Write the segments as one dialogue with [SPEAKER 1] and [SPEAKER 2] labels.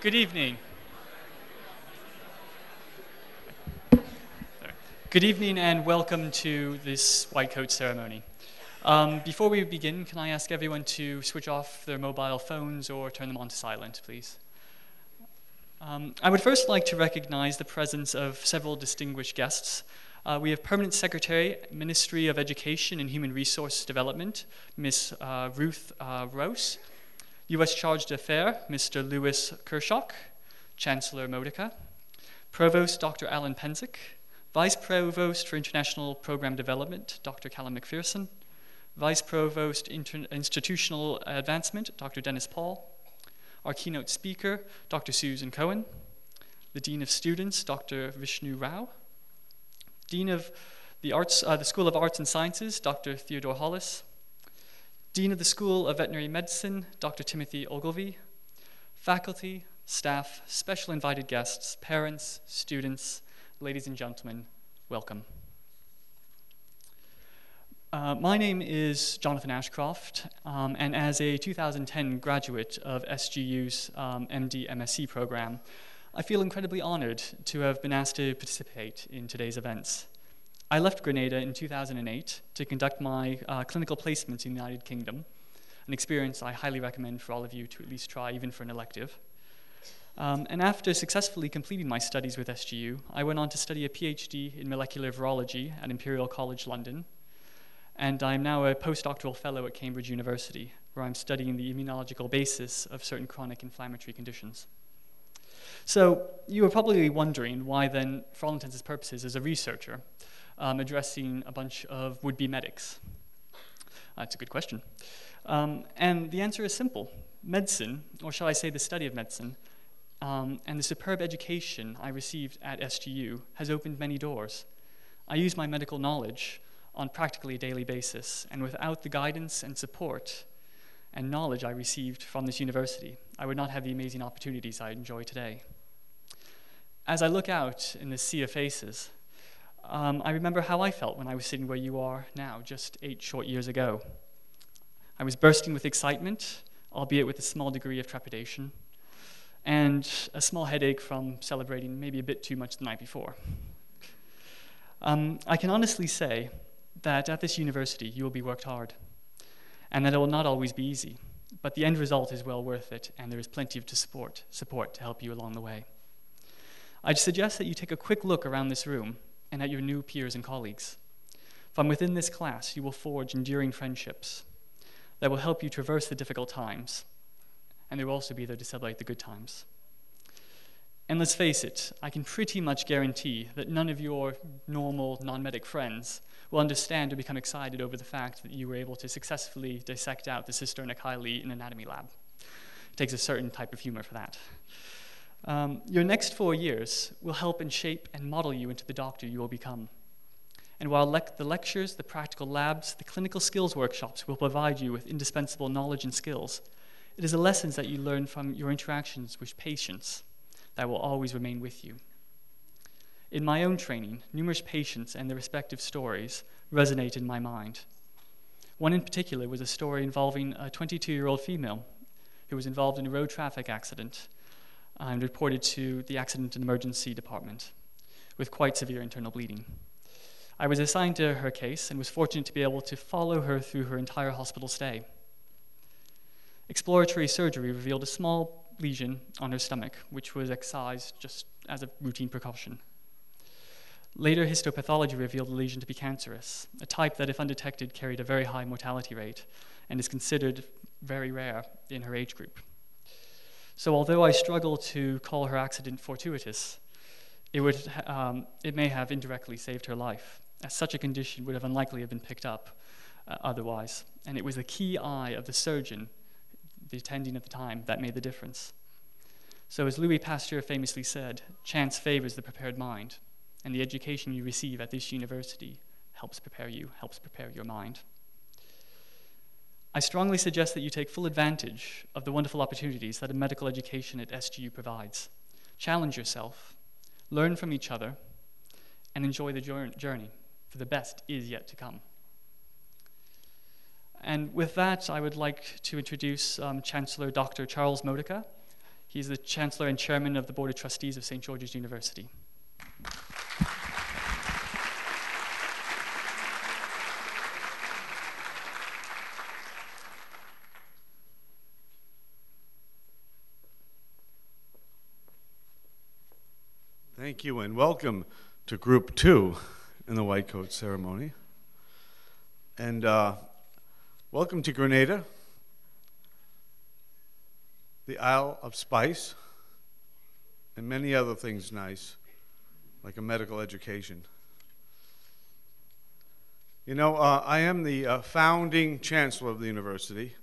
[SPEAKER 1] Good evening. Good evening and welcome to this white coat ceremony. Before we begin, can I ask everyone to switch off their mobile phones or turn them on to silent, please? I would first like to recognize the presence of several distinguished guests. We have Permanent Secretary, Ministry of Education and Human Resource Development, Ms. Ruth Rose, U.S. Charge d'Affaires, Mr. Louis Kershock, Chancellor Modica, Provost Dr. Alan Penzick, Vice Provost for International Program Development, Dr. Callum McPherson, Vice Provost Institutional Advancement, Dr. Dennis Paul, our keynote speaker, Dr. Susan Cohen, the Dean of Students, Dr. Vishnu Rao, Dean of the School of Arts and Sciences, Dr. Theodore Hollis, Dean of the School of Veterinary Medicine, Dr. Timothy Ogilvie, faculty, staff, special invited guests, parents, students, ladies and gentlemen, welcome. My name is Jonathan Ashcroft, and as a 2010 graduate of SGU's MD-MSc program, I feel incredibly honored to have been asked to participate in today's events. I left Grenada in 2008 to conduct my clinical placements in the United Kingdom, an experience I highly recommend for all of you to at least try, even for an elective. And after successfully completing my studies with SGU, I went on to study a PhD in molecular virology at Imperial College London, and I'm now a postdoctoral fellow at Cambridge University, where I'm studying the immunological basis of certain chronic inflammatory conditions. So you are probably wondering why then, for all intents and purposes, as a researcher, addressing a bunch of would-be medics? That's a good question. And the answer is simple. Medicine, or shall I say the study of medicine, and the superb education I received at SGU has opened many doors. I use my medical knowledge on practically a daily basis, and without the guidance and support and knowledge I received from this university, I would not have the amazing opportunities I enjoy today. As I look out in this sea of faces, I remember how I felt when I was sitting where you are now, just 8 short years ago. I was bursting with excitement, albeit with a small degree of trepidation, and a small headache from celebrating maybe a bit too much the night before. I can honestly say that at this university you will be worked hard, and that it will not always be easy, but the end result is well worth it, and there is plenty of support to help you along the way. I'd suggest that you take a quick look around this room and at your new peers and colleagues. From within this class, you will forge enduring friendships that will help you traverse the difficult times, and they will also be there to celebrate the good times. And let's face it, I can pretty much guarantee that none of your normal non-medic friends will understand or become excited over the fact that you were able to successfully dissect out the cisterna chyli in an anatomy lab. It takes a certain type of humor for that. Your next 4 years will help and shape and model you into the doctor you will become. And while the lectures, the practical labs, the clinical skills workshops will provide you with indispensable knowledge and skills, it is the lessons that you learn from your interactions with patients that will always remain with you. In my own training, numerous patients and their respective stories resonate in my mind. One in particular was a story involving a 22-year-old female who was involved in a road traffic accident and reported to the accident and emergency department with quite severe internal bleeding. I was assigned to her case and was fortunate to be able to follow her through her entire hospital stay. Exploratory surgery revealed a small lesion on her stomach, which was excised just as a routine precaution. Later histopathology revealed the lesion to be cancerous, a type that, if undetected, carried a very high mortality rate and is considered very rare in her age group. So although I struggle to call her accident fortuitous, it may have indirectly saved her life, as such a condition would have unlikely have been picked up otherwise. And it was the key eye of the surgeon, the attending at the time, that made the difference. So as Louis Pasteur famously said, chance favors the prepared mind, and the education you receive at this university helps prepare your mind. I strongly suggest that you take full advantage of the wonderful opportunities that a medical education at SGU provides. Challenge yourself, learn from each other, and enjoy the journey, for the best is yet to come. And with that, I would like to introduce Chancellor Dr. Charles Modica. He's the Chancellor and Chairman of the Board of Trustees of St. George's University.
[SPEAKER 2] Thank you, and welcome to Group 2 in the White Coat Ceremony. And welcome to Grenada, the Isle of Spice, and many other things nice, like a medical education. You know, I am the founding chancellor of the university,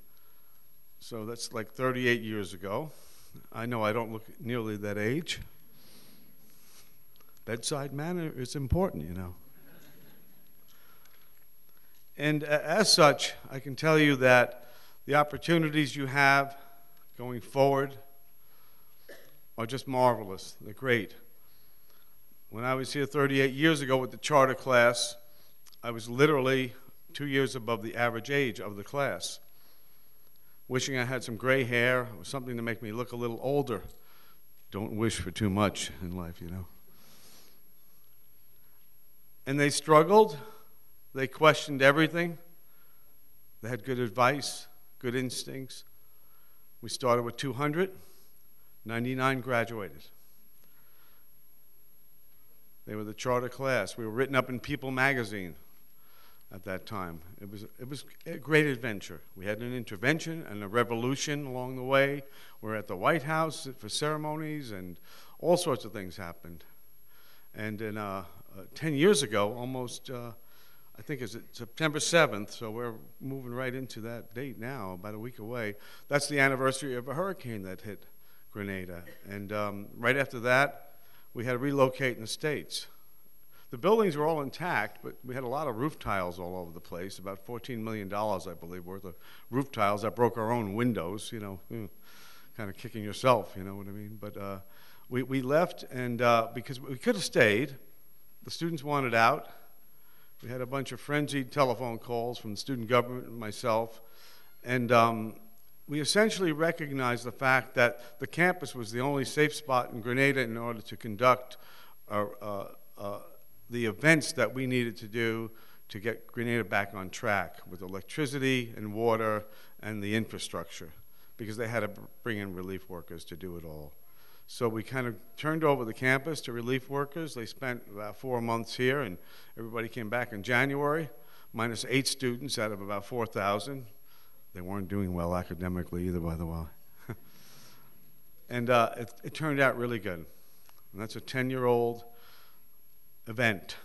[SPEAKER 2] so that's like 38 years ago. I know I don't look nearly that age. Bedside manner is important, you know. And as such, I can tell you that the opportunities you have going forward are just marvelous. They're great. When I was here 38 years ago with the charter class, I was literally 2 years above the average age of the class, wishing I had some gray hair or something to make me look a little older. Don't wish for too much in life, you know. And they struggled. They questioned everything. They had good advice, good instincts. We started with 200, 99 graduated. They were the charter class. We were written up in People magazine at that time. It was a great adventure. We had an intervention and a revolution along the way. We were at the White House for ceremonies, and all sorts of things happened. And in 10 years ago, almost, I think it's September 7th, so we're moving right into that date now, about a week away. That's the anniversary of a hurricane that hit Grenada. And right after that, we had to relocate in the States. The buildings were all intact, but we had a lot of roof tiles all over the place, about $14 million, I believe, worth of roof tiles that broke our own windows, you know, kind of kicking yourself, you know what I mean? But we left, and because we could have stayed. The students wanted out. We had a bunch of frenzied telephone calls from the student government and myself, and we essentially recognized the fact that the campus was the only safe spot in Grenada in order to conduct the events that we needed to do to get Grenada back on track with electricity and water and the infrastructure, because they had to bring in relief workers to do it all. So we kind of turned over the campus to relief workers. They spent about 4 months here, and everybody came back in January, minus 8 students out of about 4,000. They weren't doing well academically either, by the way. And it turned out really good. And that's a 10-year-old event.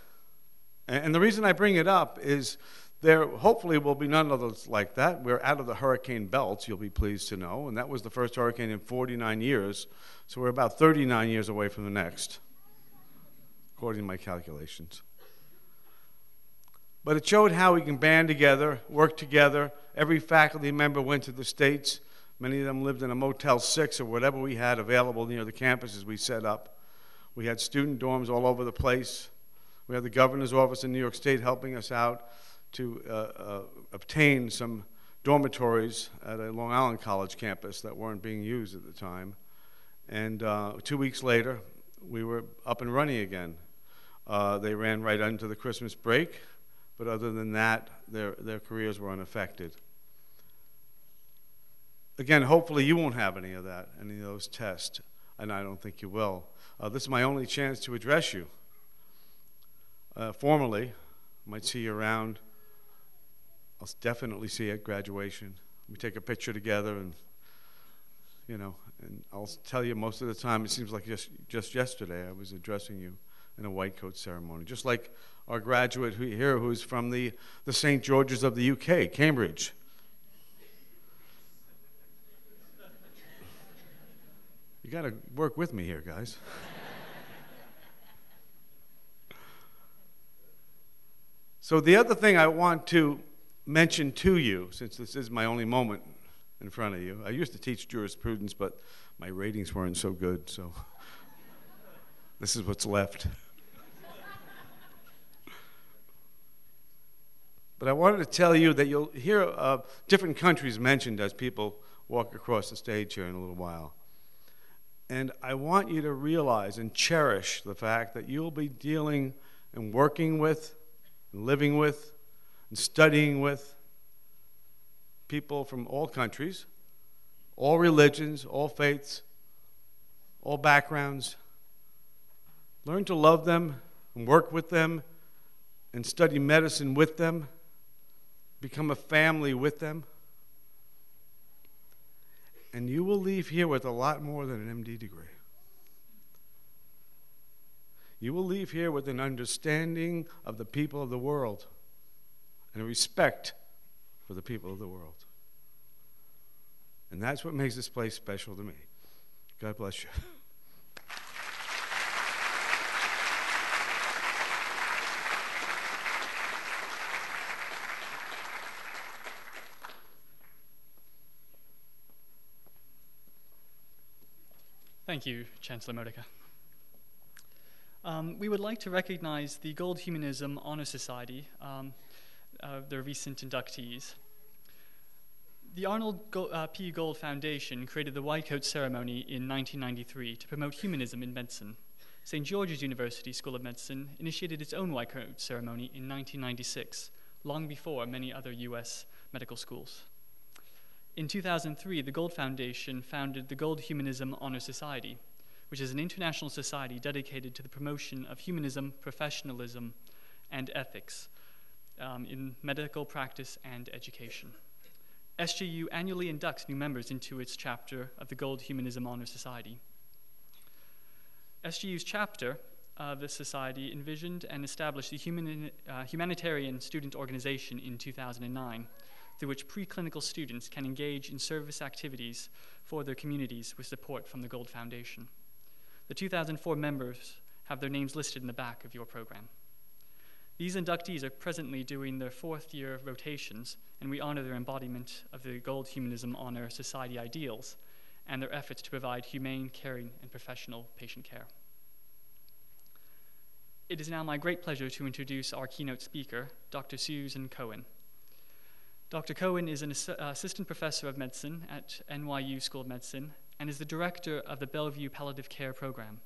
[SPEAKER 2] And the reason I bring it up is there hopefully will be none others like that. We're out of the hurricane belts, you'll be pleased to know, and that was the first hurricane in 49 years, so we're about 39 years away from the next, according to my calculations. But it showed how we can band together, work together. Every faculty member went to the States. Many of them lived in a Motel 6 or whatever we had available near the campuses we set up. We had student dorms all over the place. We had the governor's office in New York State helping us out to obtain some dormitories at a Long Island College campus that weren't being used at the time. And 2 weeks later, we were up and running again. They ran right into the Christmas break, but other than that, their careers were unaffected. Again, hopefully you won't have any of that, any of those tests, and I don't think you will. This is my only chance to address you. Formally, I might see you around. I'll definitely see you at graduation. We take a picture together, and you know, and I'll tell you most of the time, it seems like just yesterday I was addressing you in a white coat ceremony, just like our graduate here who's from the St. George's of the UK, Cambridge. You got to work with me here, guys. So the other thing I want to mention to you, since this is my only moment in front of you, I used to teach jurisprudence, but my ratings weren't so good, so this is what's left. But I wanted to tell you that you'll hear different countries mentioned as people walk across the stage here in a little while. And I want you to realize and cherish the fact that you'll be dealing and working with, and living with, and studying with people from all countries, all religions, all faiths, all backgrounds. Learn to love them and work with them and study medicine with them. Become a family with them. And you will leave here with a lot more than an MD degree. You will leave here with an understanding of the people of the world and a respect for the people of the world. And that's what makes this place special to me. God bless you.
[SPEAKER 1] Thank you, Chancellor Modica. We would like to recognize the Gold Humanism Honor Society, their recent inductees. The Arnold P. Gold Foundation created the White Coat Ceremony in 1993 to promote humanism in medicine. St. George's University School of Medicine initiated its own White Coat Ceremony in 1996, long before many other U.S. medical schools. In 2003, the Gold Foundation founded the Gold Humanism Honor Society, which is an international society dedicated to the promotion of humanism, professionalism, and ethics in medical practice and education. SGU annually inducts new members into its chapter of the Gold Humanism Honor Society. SGU's chapter of the society envisioned and established the Humanitarian Student Organization in 2009, through which preclinical students can engage in service activities for their communities with support from the Gold Foundation. The 2004 members have their names listed in the back of your program. These inductees are presently doing their fourth-year rotations, and we honor their embodiment of the Gold Humanism Honor Society ideals and their efforts to provide humane, caring, and professional patient care. It is now my great pleasure to introduce our keynote speaker, Dr. Susan Cohen. Dr. Cohen is an assistant professor of medicine at NYU School of Medicine and is the director of the Bellevue Palliative Care Program.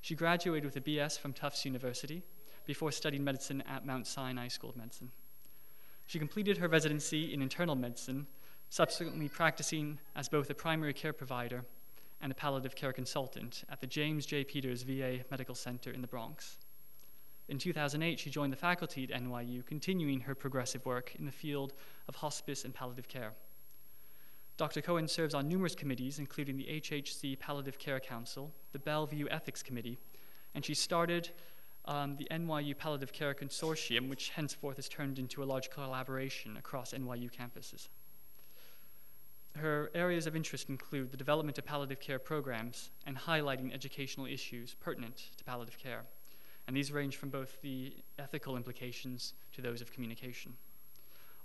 [SPEAKER 1] She graduated with a BS from Tufts University before studying medicine at Mount Sinai School of Medicine. She completed her residency in internal medicine, subsequently practicing as both a primary care provider and a palliative care consultant at the James J. Peters VA Medical Center in the Bronx. In 2008, she joined the faculty at NYU, continuing her progressive work in the field of hospice and palliative care. Dr. Cohen serves on numerous committees, including the HHC Palliative Care Council, the Bellevue Ethics Committee, and she started the NYU Palliative Care Consortium, which henceforth has turned into a large collaboration across NYU campuses. Her areas of interest include the development of palliative care programs and highlighting educational issues pertinent to palliative care. And these range from both the ethical implications to those of communication,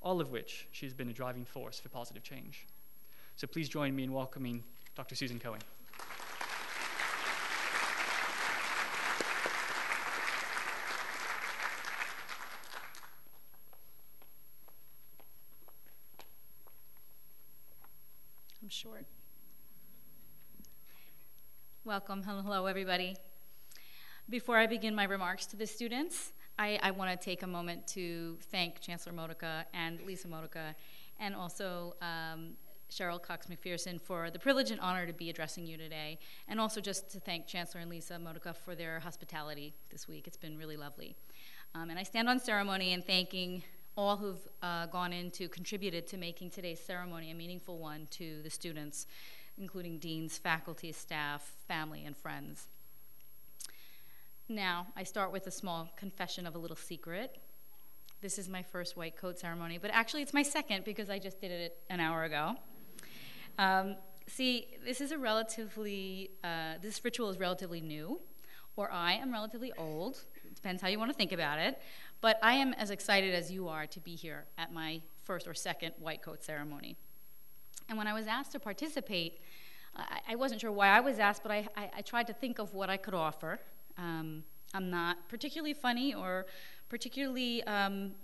[SPEAKER 1] all of which she's been a driving force for positive change. So please join me in welcoming Dr. Susan Cohen.
[SPEAKER 3] I'm short. Welcome. Hello, everybody. Before I begin my remarks to the students, I want to take a moment to thank Chancellor Modica and Lisa Modica and also Cheryl Cox-McPherson for the privilege and honor to be addressing you today, and also just to thank Chancellor and Lisa Modica for their hospitality this week. It's been really lovely. And I stand on ceremony in thanking all who've gone in to contributed to making today's ceremony a meaningful one to the students, including deans, faculty, staff, family, and friends. Now, I start with a small confession of a little secret. This is my first white coat ceremony, but actually it's my second because I just did it an hour ago. See, this ritual is relatively new, or I am relatively old. It depends how you want to think about it. But I am as excited as you are to be here at my first or second white coat ceremony. And when I was asked to participate, I wasn't sure why I was asked, but I tried to think of what I could offer. I'm not particularly funny or particularly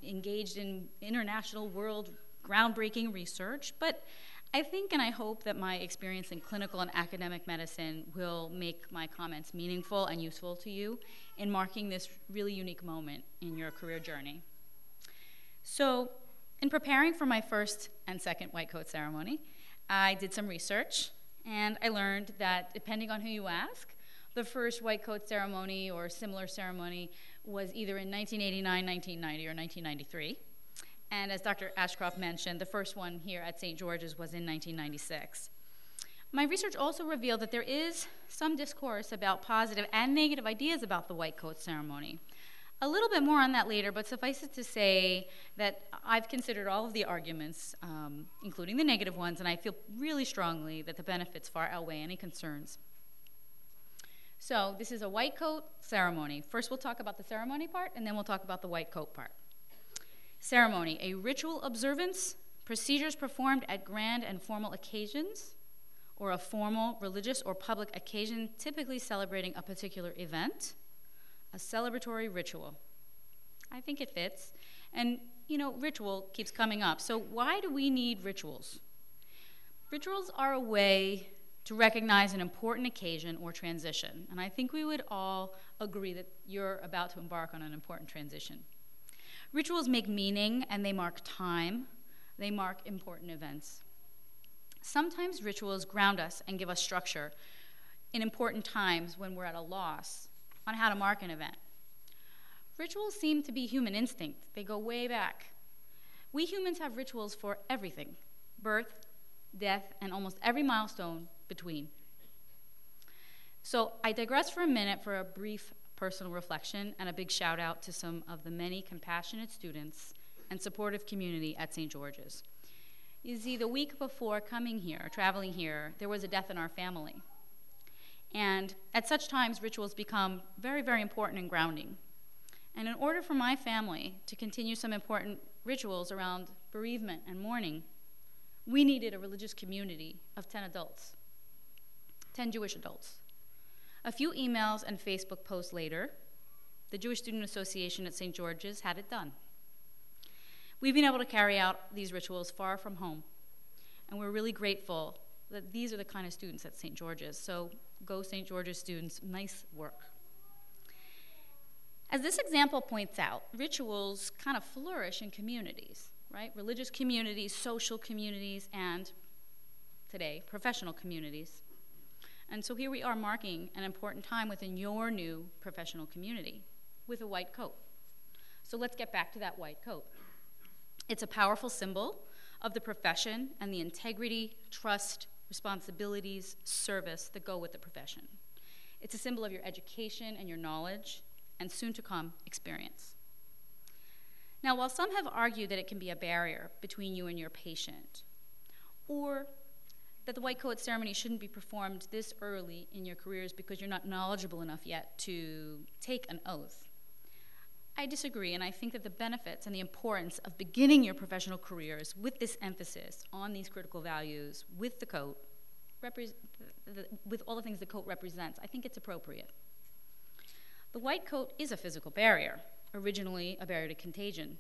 [SPEAKER 3] engaged in international world groundbreaking research, but I think and I hope that my experience in clinical and academic medicine will make my comments meaningful and useful to you in marking this really unique moment in your career journey. So, in preparing for my first and second white coat ceremony, I did some research, and I learned that depending on who you ask, the first white coat ceremony or similar ceremony was either in 1989, 1990, or 1993. And as Dr. Ashcroft mentioned, the first one here at St. George's was in 1996. My research also revealed that there is some discourse about positive and negative ideas about the white coat ceremony. A little bit more on that later, but suffice it to say that I've considered all of the arguments, including the negative ones, and I feel really strongly that the benefits far outweigh any concerns. So this is a white coat ceremony. First we'll talk about the ceremony part, and then we'll talk about the white coat part. Ceremony, a ritual observance, procedures performed at grand and formal occasions, or a formal, religious, or public occasion typically celebrating a particular event, a celebratory ritual. I think it fits. And, you know, ritual keeps coming up. So why do we need rituals? Rituals are a way to recognize an important occasion or transition. And I think we would all agree that you're about to embark on an important transition. Rituals make meaning, and they mark time. They mark important events. Sometimes rituals ground us and give us structure in important times when we're at a loss on how to mark an event. Rituals seem to be human instinct. They go way back. We humans have rituals for everything: birth, death, and almost every milestone between. So I digress for a minute for a brief personal reflection and a big shout out to some of the many compassionate students and supportive community at St. George's. You see, the week before coming here, traveling here, there was a death in our family. And at such times, rituals become very, very important and grounding. And in order for my family to continue some important rituals around bereavement and mourning, we needed a religious community of 10 adults, 10 Jewish adults. A few emails and Facebook posts later, the Jewish Student Association at St. George's had it done. We've been able to carry out these rituals far from home, and we're really grateful that these are the kind of students at St. George's. So go St. George's students, nice work. As this example points out, rituals kind of flourish in communities, right? Religious communities, social communities, and today, professional communities. And so here we are marking an important time within your new professional community with a white coat. So let's get back to that white coat. It's a powerful symbol of the profession and the integrity, trust, responsibilities, service that go with the profession. It's a symbol of your education and your knowledge, and soon to come, experience. Now, while some have argued that it can be a barrier between you and your patient, or that the white coat ceremony shouldn't be performed this early in your careers because you're not knowledgeable enough yet to take an oath, I disagree, and I think that the benefits and the importance of beginning your professional careers with this emphasis on these critical values with the coat, with all the things the coat represents, I think it's appropriate. The white coat is a physical barrier, originally a barrier to contagion.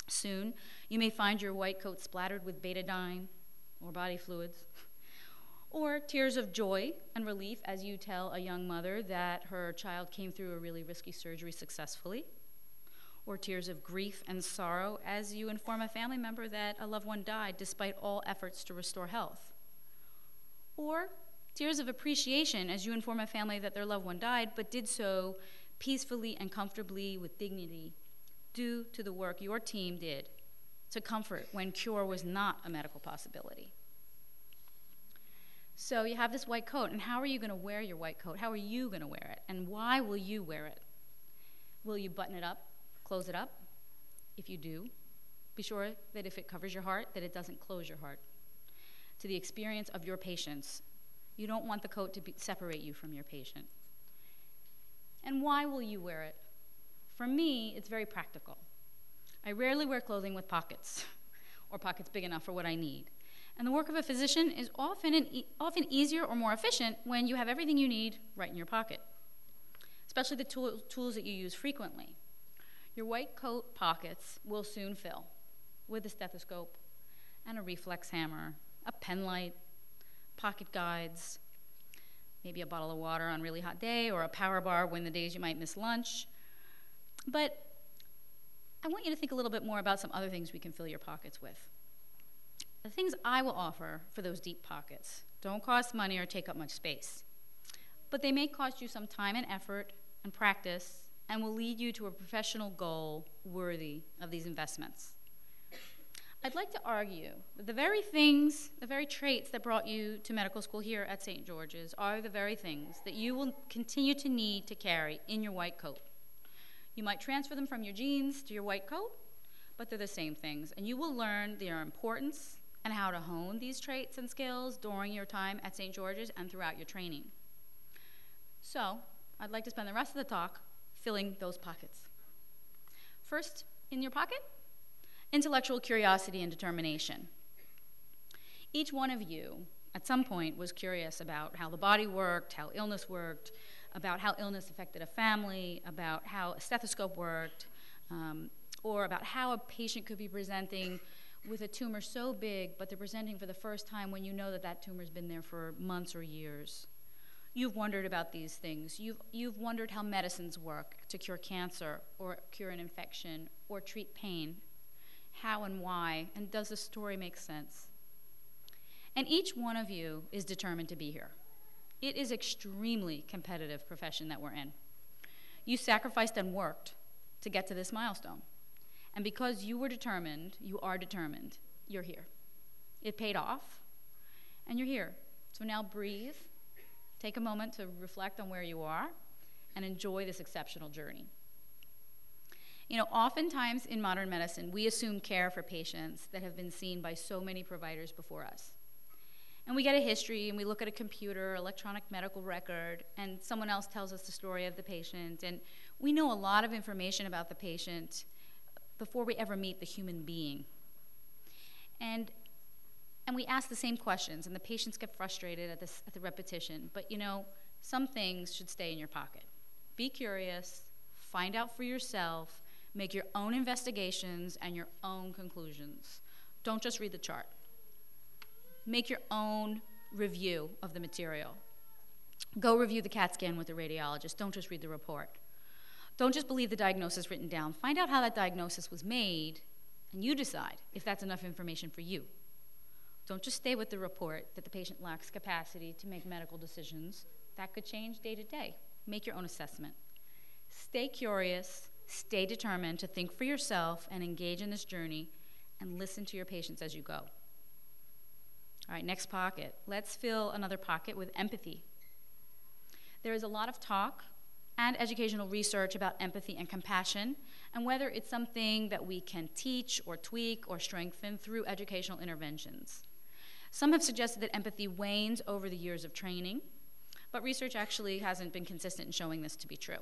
[SPEAKER 3] Soon, you may find your white coat splattered with betadine or body fluids, or tears of joy and relief as you tell a young mother that her child came through a really risky surgery successfully, or tears of grief and sorrow as you inform a family member that a loved one died despite all efforts to restore health, or tears of appreciation as you inform a family that their loved one died but did so peacefully and comfortably with dignity due to the work your team did to comfort when cure was not a medical possibility. So you have this white coat, and how are you going to wear your white coat? How are you going to wear it? And why will you wear it? Will you button it up, close it up? If you do, be sure that if it covers your heart, that it doesn't close your heart to the experience of your patients. You don't want the coat to separate you from your patient. And why will you wear it? For me, it's very practical. I rarely wear clothing with pockets, or pockets big enough for what I need. And the work of a physician is often easier or more efficient when you have everything you need right in your pocket, especially the tools that you use frequently. Your white coat pockets will soon fill with a stethoscope and a reflex hammer, a pen light, pocket guides, maybe a bottle of water on a really hot day, or a power bar when the days you might miss lunch. But I want you to think a little bit more about some other things we can fill your pockets with. The things I will offer for those deep pockets don't cost money or take up much space, but they may cost you some time and effort and practice and will lead you to a professional goal worthy of these investments. I'd like to argue that the very things, the very traits that brought you to medical school here at St. George's are the very things that you will continue to need to carry in your white coat. You might transfer them from your jeans to your white coat, but they're the same things, and you will learn their importance and how to hone these traits and skills during your time at St. George's and throughout your training. So, I'd like to spend the rest of the talk filling those pockets. First, in your pocket, intellectual curiosity and determination. Each one of you, at some point, was curious about how the body worked, how illness worked, about how illness affected a family, about how a stethoscope worked, or about how a patient could be presenting with a tumor so big, but they're presenting for the first time when you know that that tumor's been there for months or years. You've wondered about these things. You've wondered how medicines work to cure cancer or cure an infection or treat pain. How and why, and does the story make sense? And each one of you is determined to be here. It is extremely competitive profession that we're in. You sacrificed and worked to get to this milestone. And because you were determined, you are determined, you're here. It paid off, and you're here. So now breathe, take a moment to reflect on where you are, and enjoy this exceptional journey. You know, oftentimes in modern medicine, we assume care for patients that have been seen by so many providers before us. And we get a history, and we look at a computer, electronic medical record, and someone else tells us the story of the patient. And we know a lot of information about the patient before we ever meet the human being. And we ask the same questions, and the patients get frustrated at the repetition. But you know, some things should stay in your pocket. Be curious, find out for yourself, make your own investigations and your own conclusions. Don't just read the chart. Make your own review of the material. Go review the CAT scan with the radiologist. Don't just read the report. Don't just believe the diagnosis written down. Find out how that diagnosis was made, and you decide if that's enough information for you. Don't just stay with the report that the patient lacks capacity to make medical decisions. That could change day to day. Make your own assessment. Stay curious, stay determined to think for yourself and engage in this journey, and listen to your patients as you go. All right, next pocket. Let's fill another pocket with empathy. There is a lot of talk and educational research about empathy and compassion, and whether it's something that we can teach or tweak or strengthen through educational interventions. Some have suggested that empathy wanes over the years of training, but research actually hasn't been consistent in showing this to be true.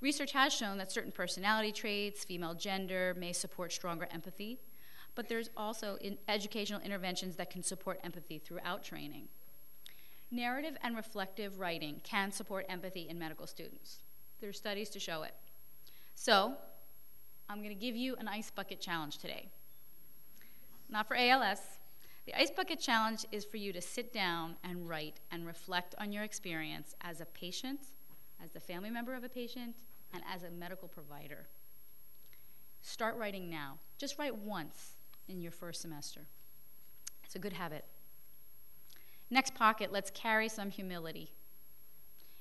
[SPEAKER 3] Research has shown that certain personality traits, female gender, may support stronger empathy, but there's also educational interventions that can support empathy throughout training. Narrative and reflective writing can support empathy in medical students. There are studies to show it. So, I'm going to give you an ice bucket challenge today. Not for ALS. The ice bucket challenge is for you to sit down and write and reflect on your experience as a patient, as the family member of a patient, and as a medical provider. Start writing now. Just write once in your first semester. It's a good habit. Next pocket, let's carry some humility.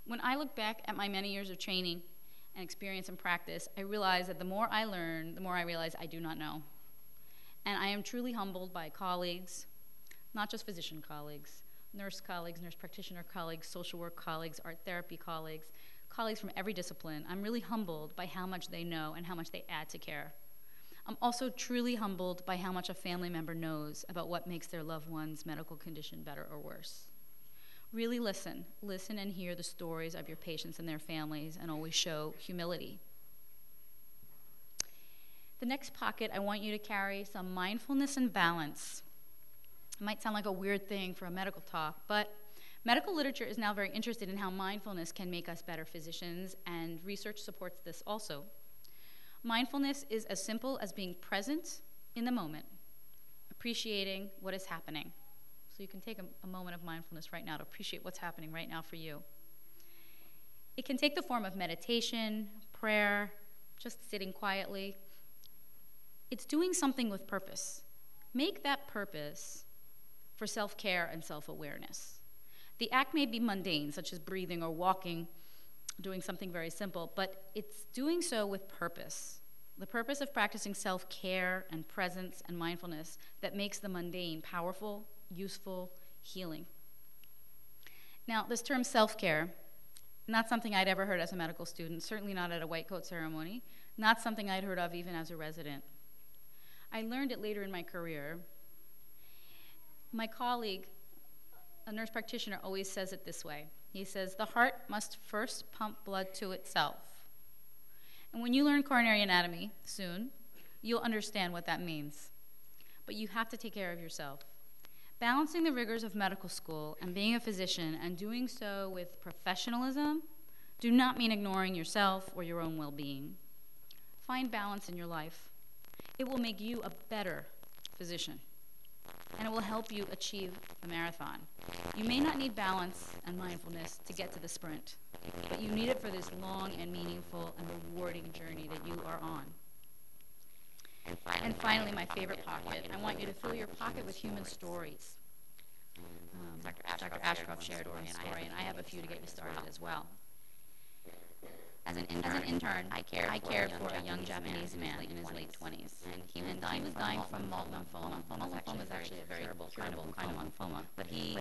[SPEAKER 3] When I look back at my many years of training and experience and practice, I realize that the more I learn, the more I realize I do not know. And I am truly humbled by colleagues, not just physician colleagues, nurse practitioner colleagues, social work colleagues, art therapy colleagues, colleagues from every discipline. I'm really humbled by how much they know and how much they add to care. I'm also truly humbled by how much a family member knows about what makes their loved one's medical condition better or worse. Really listen and hear the stories of your patients and their families, and always show humility. The next pocket, I want you to carry some mindfulness and balance. It might sound like a weird thing for a medical talk, but medical literature is now very interested in how mindfulness can make us better physicians, and research supports this also. Mindfulness is as simple as being present in the moment, appreciating what is happening. So you can take a moment of mindfulness right now to appreciate what's happening right now for you. It can take the form of meditation, prayer, just sitting quietly. It's doing something with purpose. Make that purpose for self-care and self-awareness. The act may be mundane, such as breathing or walking, doing something very simple, but it's doing so with purpose. The purpose of practicing self-care and presence and mindfulness that makes the mundane powerful, useful, healing. Now, this term self-care, not something I'd ever heard as a medical student, certainly not at a white coat ceremony, not something I'd heard of even as a resident. I learned it later in my career. My colleague, a nurse practitioner, always says it this way. He says, the heart must first pump blood to itself. And when you learn coronary anatomy soon, you'll understand what that means. But you have to take care of yourself. Balancing the rigors of medical school and being a physician and doing so with professionalism do not mean ignoring yourself or your own well-being. Find balance in your life. It will make you a better physician, and it will help you achieve the marathon. You may not need balance and mindfulness to get to the sprint, but you need it for this long and meaningful and rewarding journey that you are on. And finally, my favorite pocket. I want you to fill your pocket with human stories. Dr. Ashcroft shared one story, and I have a few to get you started as well. As an intern, I cared for a young Japanese man in his late 20s, and he was dying from multiple lymphoma. Multiple lymphoma is actually a very curable kind of lymphoma, but he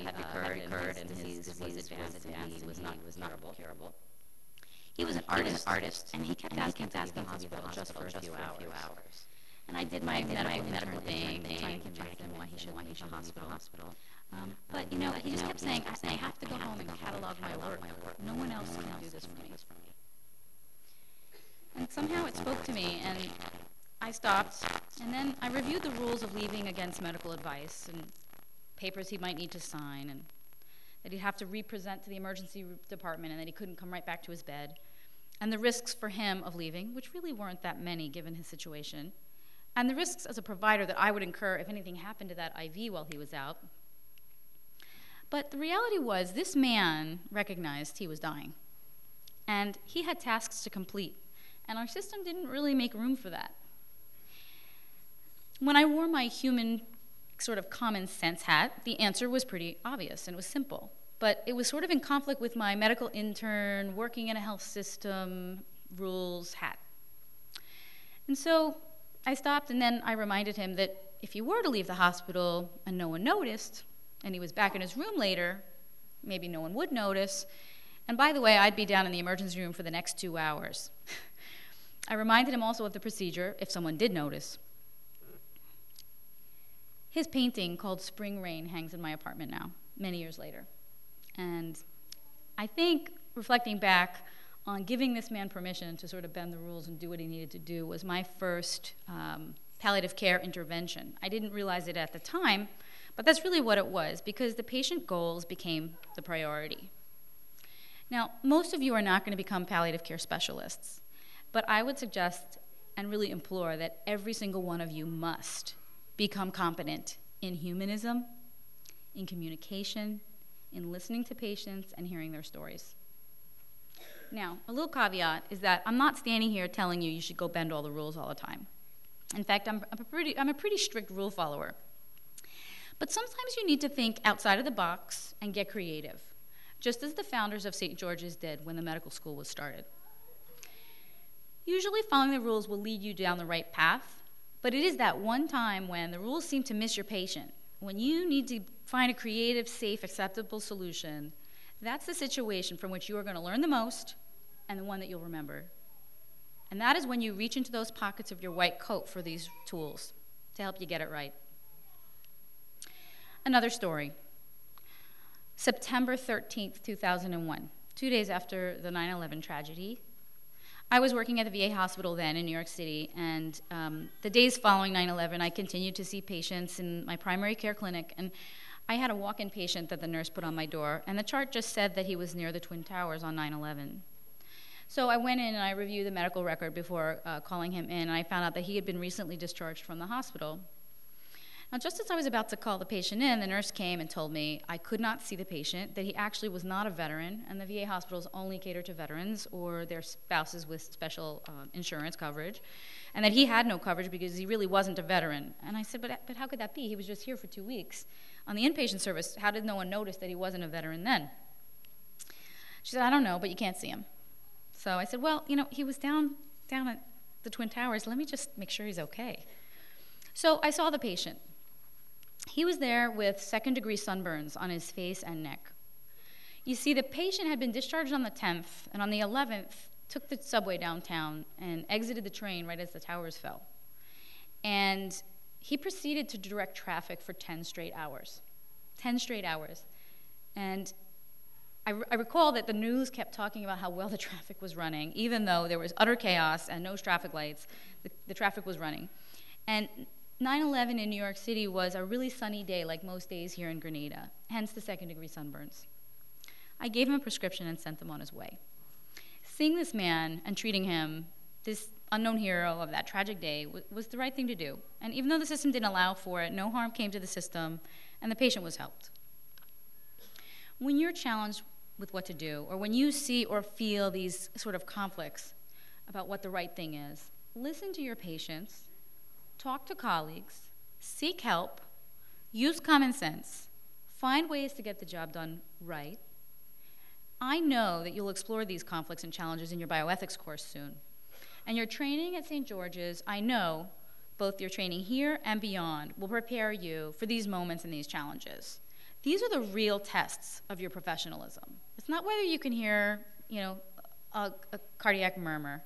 [SPEAKER 3] had recurred, and his disease was advanced, and he was not curable. He was an artist, and he kept asking to the hospital just for a few hours. And I did my medical thing, trying to convince him why he should leave the hospital. But, you know, he just kept saying, I have to go home and catalog my work. No one else can do this for me. And somehow it spoke to me, and I stopped, and then I reviewed the rules of leaving against medical advice and papers he might need to sign, and that he'd have to represent to the emergency department, and that he couldn't come right back to his bed, and the risks for him of leaving, which really weren't that many given his situation, and the risks as a provider that I would incur if anything happened to that IV while he was out. But the reality was, this man recognized he was dying, and he had tasks to complete, and our system didn't really make room for that. When I wore my human sort of common sense hat, the answer was pretty obvious, and it was simple. But it was sort of in conflict with my medical intern, working in a health system, rules hat. And so I stopped, and then I reminded him that if he were to leave the hospital and no one noticed, and he was back in his room later, maybe no one would notice. And by the way, I'd be down in the emergency room for the next 2 hours. I reminded him also of the procedure if someone did notice. His painting called Spring Rain hangs in my apartment now, many years later. And I think, reflecting back on giving this man permission to sort of bend the rules and do what he needed to do, was my first palliative care intervention. I didn't realize it at the time, but that's really what it was, because the patient goals became the priority. Now, most of you are not going to become palliative care specialists, but I would suggest and really implore that every single one of you must become competent in humanism, in communication, in listening to patients and hearing their stories. Now, a little caveat is that I'm not standing here telling you should go bend all the rules all the time. In fact, I'm a pretty strict rule follower. But sometimes you need to think outside of the box and get creative, just as the founders of St. George's did when the medical school was started. Usually following the rules will lead you down the right path, but it is that one time when the rules seem to miss your patient, when you need to find a creative, safe, acceptable solution. That's the situation from which you are going to learn the most and the one that you'll remember. And that is when you reach into those pockets of your white coat for these tools to help you get it right. Another story. September 13th, 2001, 2 days after the 9/11 tragedy. I was working at the VA hospital then in New York City, and the days following 9/11, I continued to see patients in my primary care clinic, and I had a walk-in patient that the nurse put on my door, and the chart just said that he was near the Twin Towers on 9/11. So I went in and I reviewed the medical record before calling him in, and I found out that he had been recently discharged from the hospital. Now, just as I was about to call the patient in, the nurse came and told me I could not see the patient, that he actually was not a veteran, and the VA hospitals only cater to veterans or their spouses with special insurance coverage, and that he had no coverage because he really wasn't a veteran. And I said, but how could that be? He was just here for 2 weeks on the inpatient service. How did no one notice that he wasn't a veteran then? She said, I don't know, but you can't see him. So I said, well, he was down at the Twin Towers. Let me just make sure he's okay. So I saw the patient. He was there with second-degree sunburns on his face and neck. You see, the patient had been discharged on the 10th, and on the 11th, took the subway downtown and exited the train right as the towers fell. And he proceeded to direct traffic for 10 straight hours. 10 straight hours. And I recall that the news kept talking about how well the traffic was running, even though there was utter chaos and no traffic lights, the traffic was running. And 9/11 in New York City was a really sunny day, like most days here in Grenada, hence the second-degree sunburns. I gave him a prescription and sent him on his way. Seeing this man and treating him, this unknown hero of that tragic day, was the right thing to do. And even though the system didn't allow for it, no harm came to the system, and the patient was helped. When you're challenged with what to do, or when you see or feel these sort of conflicts about what the right thing is, listen to your patients, talk to colleagues, seek help, use common sense, find ways to get the job done right. I know that you'll explore these conflicts and challenges in your bioethics course soon. And your training at St. George's, I know, both your training here and beyond, will prepare you for these moments and these challenges. These are the real tests of your professionalism. It's not whether you can hear, a cardiac murmur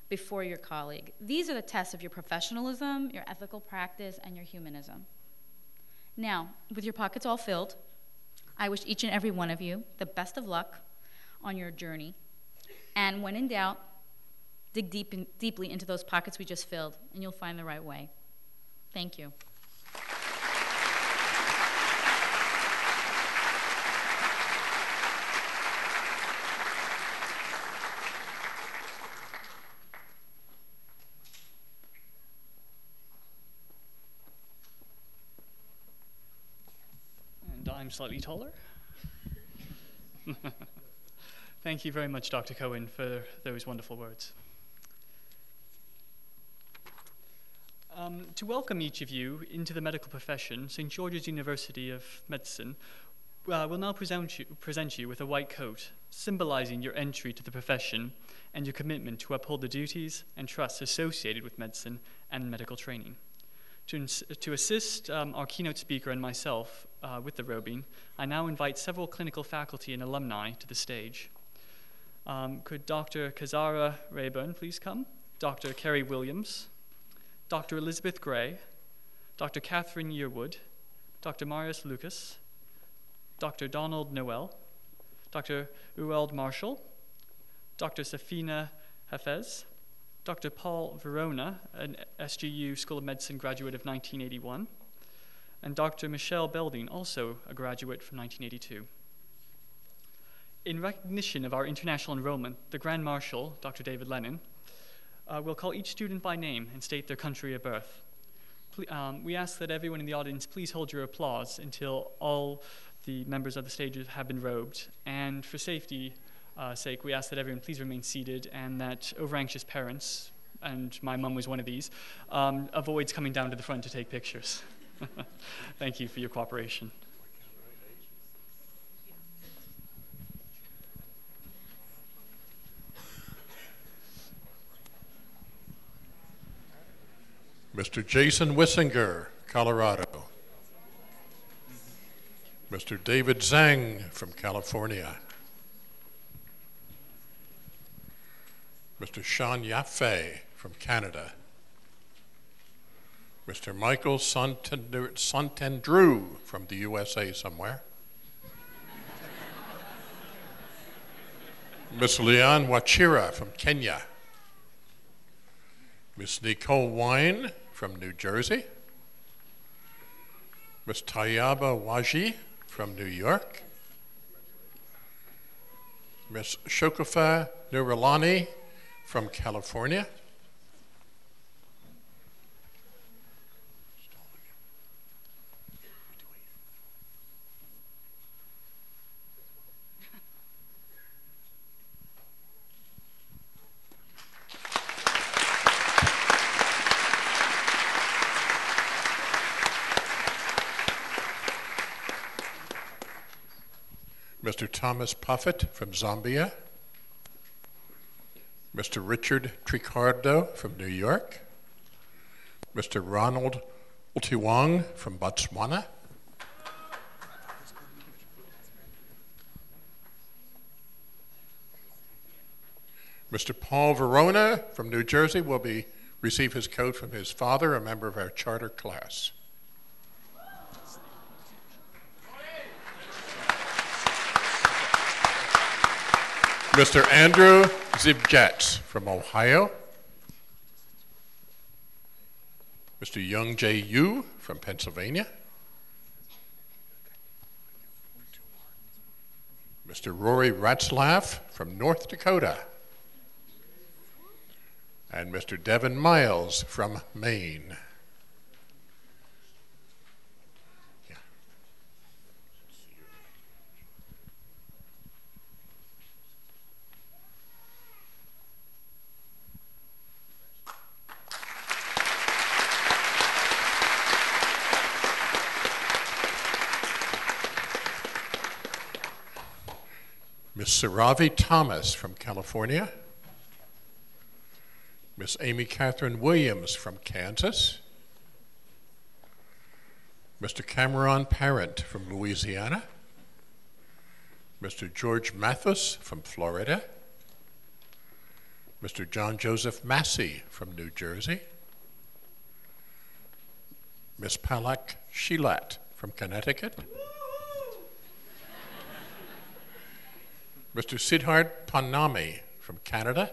[SPEAKER 3] before your colleague. These are the tests of your professionalism, your ethical practice, and your humanism. Now, with your pockets all filled, I wish each and every one of you the best of luck on your journey. And when in doubt, dig deeply into those pockets we just filled, and you'll find the right way. Thank you.
[SPEAKER 1] I'm slightly taller. Thank you very much, Dr. Cohen, for those wonderful words. To welcome each of you into the medical profession, St. George's University of Medicine will now present you with a white coat, symbolizing your entry to the profession and your commitment to uphold the duties and trusts associated with medicine and medical training. To assist our keynote speaker and myself with the robing, I now invite several clinical faculty and alumni to the stage. Could Dr. Kazara Rayburn please come? Dr. Kerry Williams, Dr. Elizabeth Gray, Dr. Catherine Yearwood, Dr. Marius Lucas, Dr. Donald Noel, Dr. Ueld Marshall, Dr. Safina Hafez, Dr. Paul Verona, an SGU School of Medicine graduate of 1981, and Dr. Michelle Belding, also a graduate from 1982. In recognition of our international enrollment, the Grand Marshal, Dr. David Lennon, will call each student by name and state their country of birth. We ask that everyone in the audience please hold your applause until all the members of the stage have been robed. And for safety sake, we ask that everyone please remain seated and that over-anxious parents, and my mom was one of these, avoids coming down to the front to take pictures. Thank you for your cooperation.
[SPEAKER 4] Mr. Jason Wissinger, Colorado. Mr. David Zhang from California. Mr. Sean Yaffe from Canada. Mr. Michael Santandrew from the USA somewhere. Ms. Leon Wachira from Kenya. Ms. Nicole Wine from New Jersey. Ms. Tayaba Waji from New York. Ms. Shokofa Nurulani from California. Mr. Thomas Puffett from Zambia. Mr. Richard Tricardo from New York. Mr. Ronald Ultiwang from Botswana. Mr. Paul Verona from New Jersey will receive his coat from his father, a member of our charter class. Mr. Andrew Zibjats from Ohio. Mr. Young J. Yu from Pennsylvania. Mr. Rory Ratzlaff from North Dakota. And Mr. Devin Miles from Maine. Ms. Saravi Thomas from California. Ms. Amy Catherine Williams from Kansas. Mr. Cameron Parent from Louisiana. Mr. George Mathis from Florida. Mr. John Joseph Massey from New Jersey. Ms. Palak Shilat from Connecticut. Mr. Siddharth Pannami from Canada,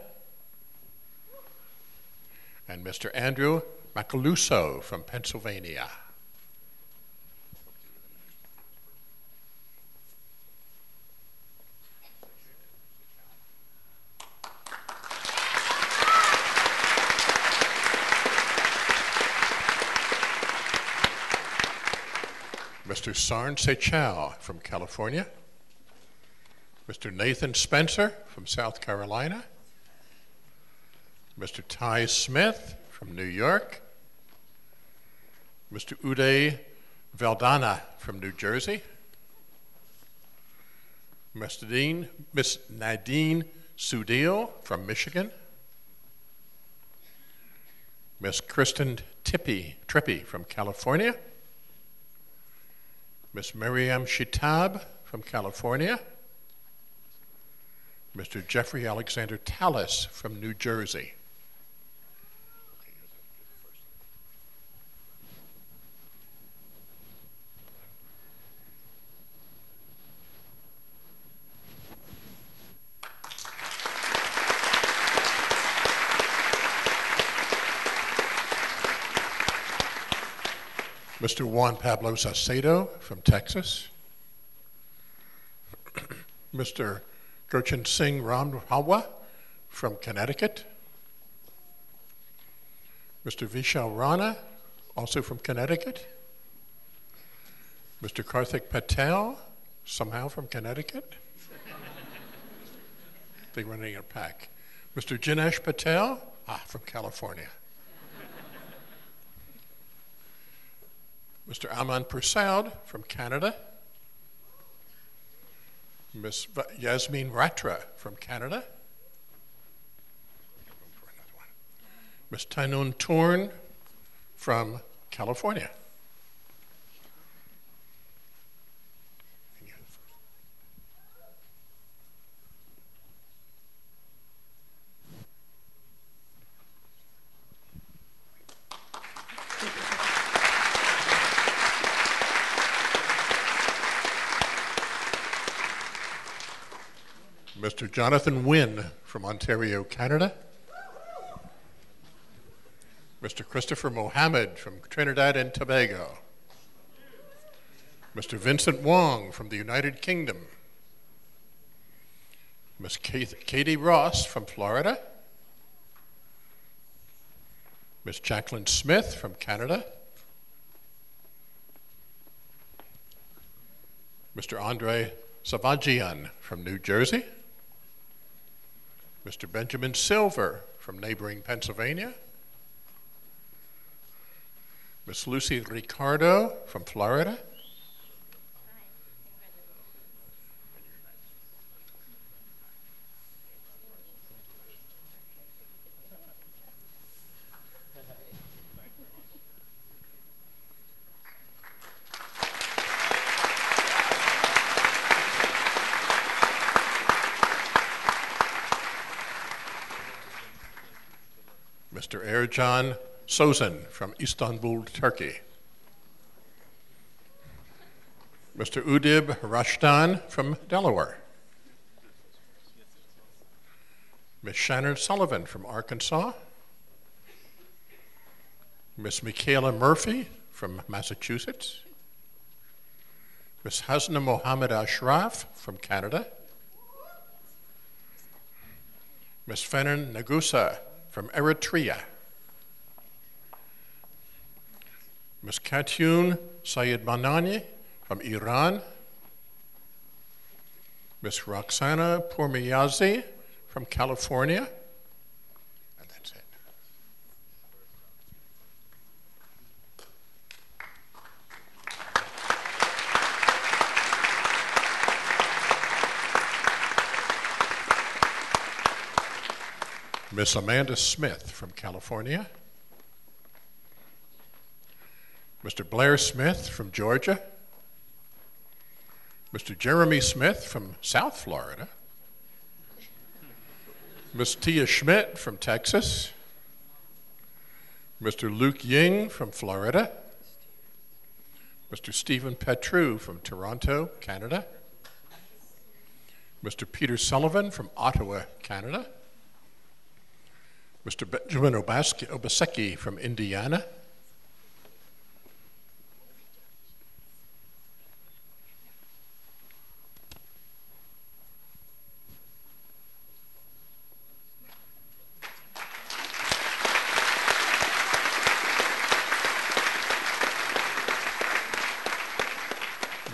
[SPEAKER 4] and Mr. Andrew Macaluso from Pennsylvania. Mr. Sarn Sechal from California. Mr. Nathan Spencer from South Carolina. Mr. Ty Smith from New York. Mr. Uday Valdana from New Jersey. Miss Nadine Sudil from Michigan. Miss Kristen Trippy from California. Miss Miriam Shitab from California. Mr. Jeffrey Alexander Tallis from New Jersey. Mr. Juan Pablo Saucedo from Texas. Mr. Gurchan Singh Ramhawa from Connecticut. Mr. Vishal Rana, also from Connecticut. Mr. Karthik Patel, somehow from Connecticut. They run in a pack. Mr. Jinesh Patel, from California. Mr. Aman Prasad from Canada. Ms. Yasmin Ratra from Canada. Ms. Tainun Torn from California. Mr. Jonathan Wynn from Ontario, Canada. Mr. Christopher Mohammed from Trinidad and Tobago. Mr. Vincent Wong from the United Kingdom. Miss Katie Ross from Florida. Miss Jacqueline Smith from Canada. Mr. Andre Savagian from New Jersey. Mr. Benjamin Silver from neighboring Pennsylvania. Miss Lucy Ricardo from Florida. Mr. Ercan Sozan from Istanbul, Turkey. Mr. Udib Rashdan from Delaware. Ms. Shannon Sullivan from Arkansas. Ms. Michaela Murphy from Massachusetts. Ms. Hasna Mohammed Ashraf from Canada. Ms. Fenan Nagusa from Eritrea. Ms. Katyun Sayed Manani from Iran. Ms. Roxana Pourmiyazi from California. And that's it. Miss Amanda Smith from California. Mr. Blair Smith from Georgia. Mr. Jeremy Smith from South Florida. Miss Tia Schmidt from Texas. Mr. Luke Ying from Florida. Mr. Stephen Petru from Toronto, Canada. Mr. Peter Sullivan from Ottawa, Canada. Mr. Benjamin Obaseki from Indiana.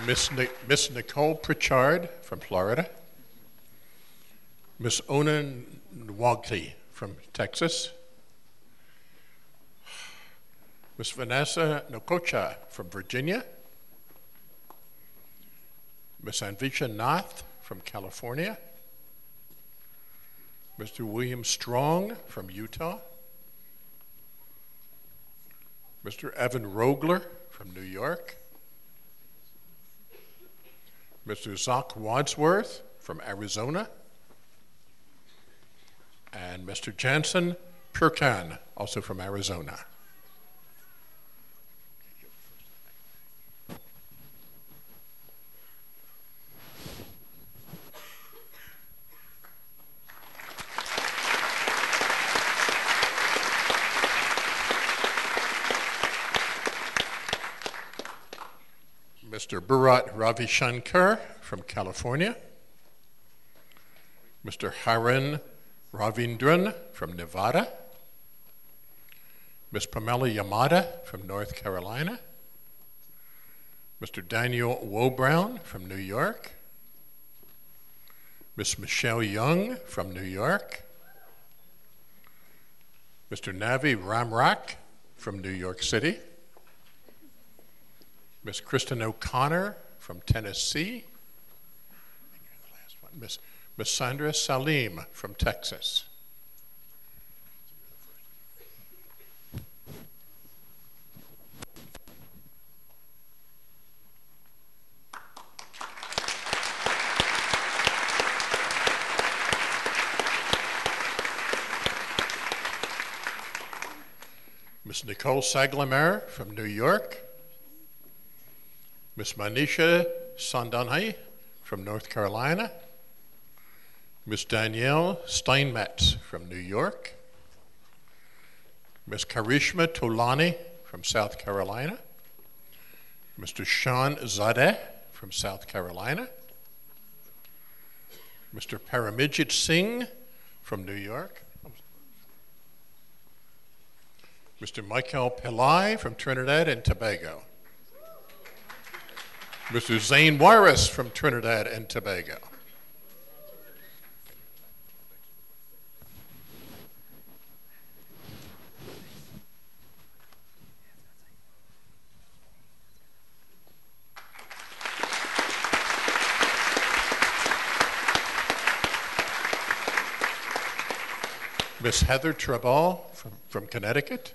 [SPEAKER 4] Miss Nicole Pritchard from Florida. Miss Ona Nwagti from Texas. Miss Vanessa Nokocha from Virginia. Miss Anvisha Nath from California. Mr. William Strong from Utah. Mr. Evan Rogler from New York. Mr. Zach Wadsworth from Arizona. And Mr. Jansen Purkan, also from Arizona. Mr. Bharat Ravishankar from California. Mr. Haran Ravindran from Nevada. Ms. Pamela Yamada from North Carolina. Mr. Daniel Wobrown from New York. Ms. Michelle Young from New York. Mr. Navi Ramrak from New York City. Ms. Kristen O'Connor from Tennessee. Ms. Sandra Salim from Texas. Ms. Nicole Saglamer from New York. Ms. Manisha Sandanai from North Carolina. Ms. Danielle Steinmetz from New York. Ms. Karishma Tolani from South Carolina. Mr. Sean Zadeh from South Carolina. Mr. Paramijit Singh from New York. Mr. Michael Pillai from Trinidad and Tobago. Mr. Zane Warris from Trinidad and Tobago. Miss Heather Treball from Connecticut.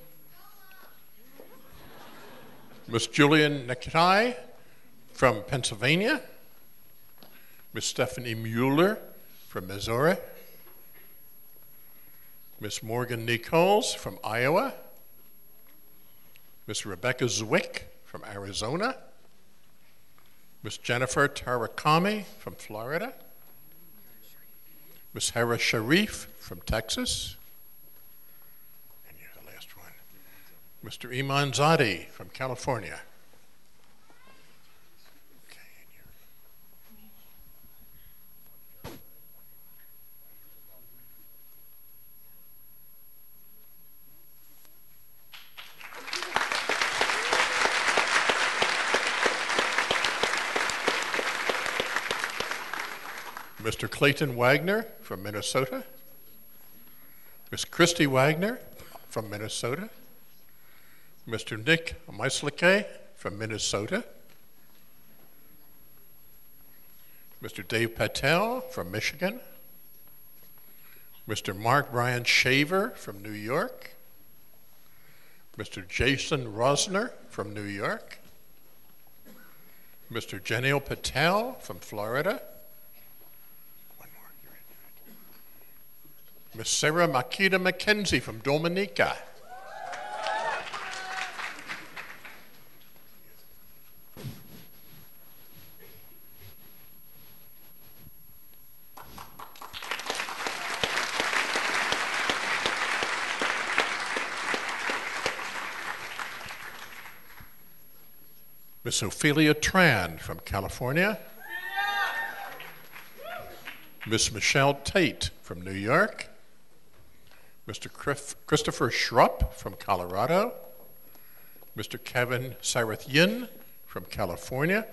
[SPEAKER 4] Miss Julian Nekitai from Pennsylvania. Miss Stephanie Mueller from Missouri. Miss Morgan Nichols from Iowa. Miss Rebecca Zwick from Arizona. Miss Jennifer Tarakami from Florida. Miss Hera Sharif from Texas. And you're the last one. Mr. Iman Zadi from California. Okay, Mr. Clayton Wagner from Minnesota. Miss Christy Wagner from Minnesota. Mr. Nick Meislike from Minnesota. Mr. Dave Patel from Michigan. Mr. Mark Brian Shaver from New York. Mr. Jason Rosner from New York. Mr. Janil Patel from Florida. Miss Sarah Makita McKenzie from Dominica. Miss Ophelia Tran from California. Miss Michelle Tate from New York. Mr. Christopher Schrupp from Colorado. Mr. Kevin Sarath-Yin from California.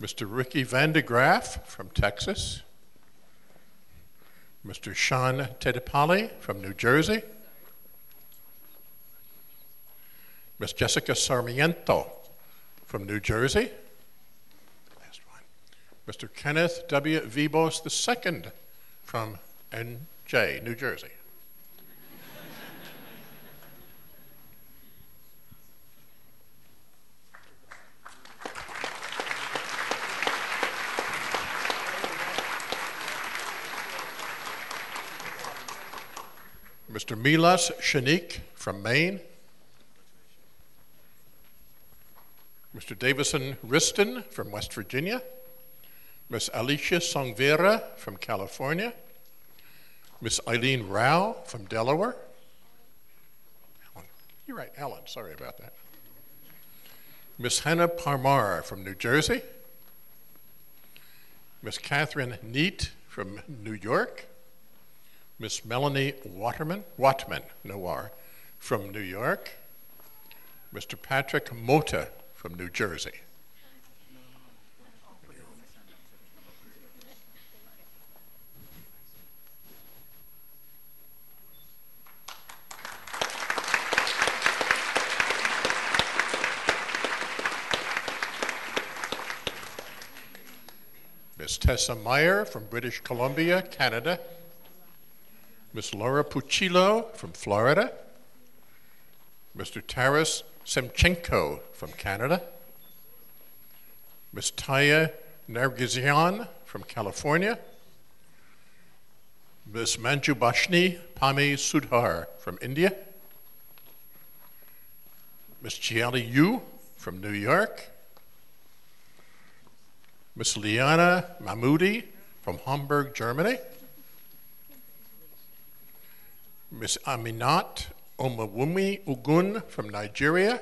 [SPEAKER 4] Mr. Ricky Vandegraff from Texas. Mr. Sean Tedepali from New Jersey. Miss Jessica Sarmiento from New Jersey. Last one. Mr. Kenneth W. Vibos II from NJ, New Jersey. Mr. Milas Shanik from Maine. Mr. Davison Riston from West Virginia. Miss Alicia Songvera from California. Miss Eileen Rao from Delaware. Alan, you're right, Alan, sorry about that. Miss Hannah Parmar from New Jersey. Miss Catherine Neat from New York. Miss Melanie Watman Noir from New York. Mr. Patrick Mota from New Jersey. Miss Tessa Meyer from British Columbia, Canada. Miss Laura Puccillo from Florida. Mr. Taras Semchenko from Canada. Miss Taya Nargizian from California. Miss Manju Bashni Pami Sudhar from India. Miss Chiali Yu from New York. Miss Liana Mahmoudi from Hamburg, Germany. Miss Aminat Omawumi Ugun from Nigeria.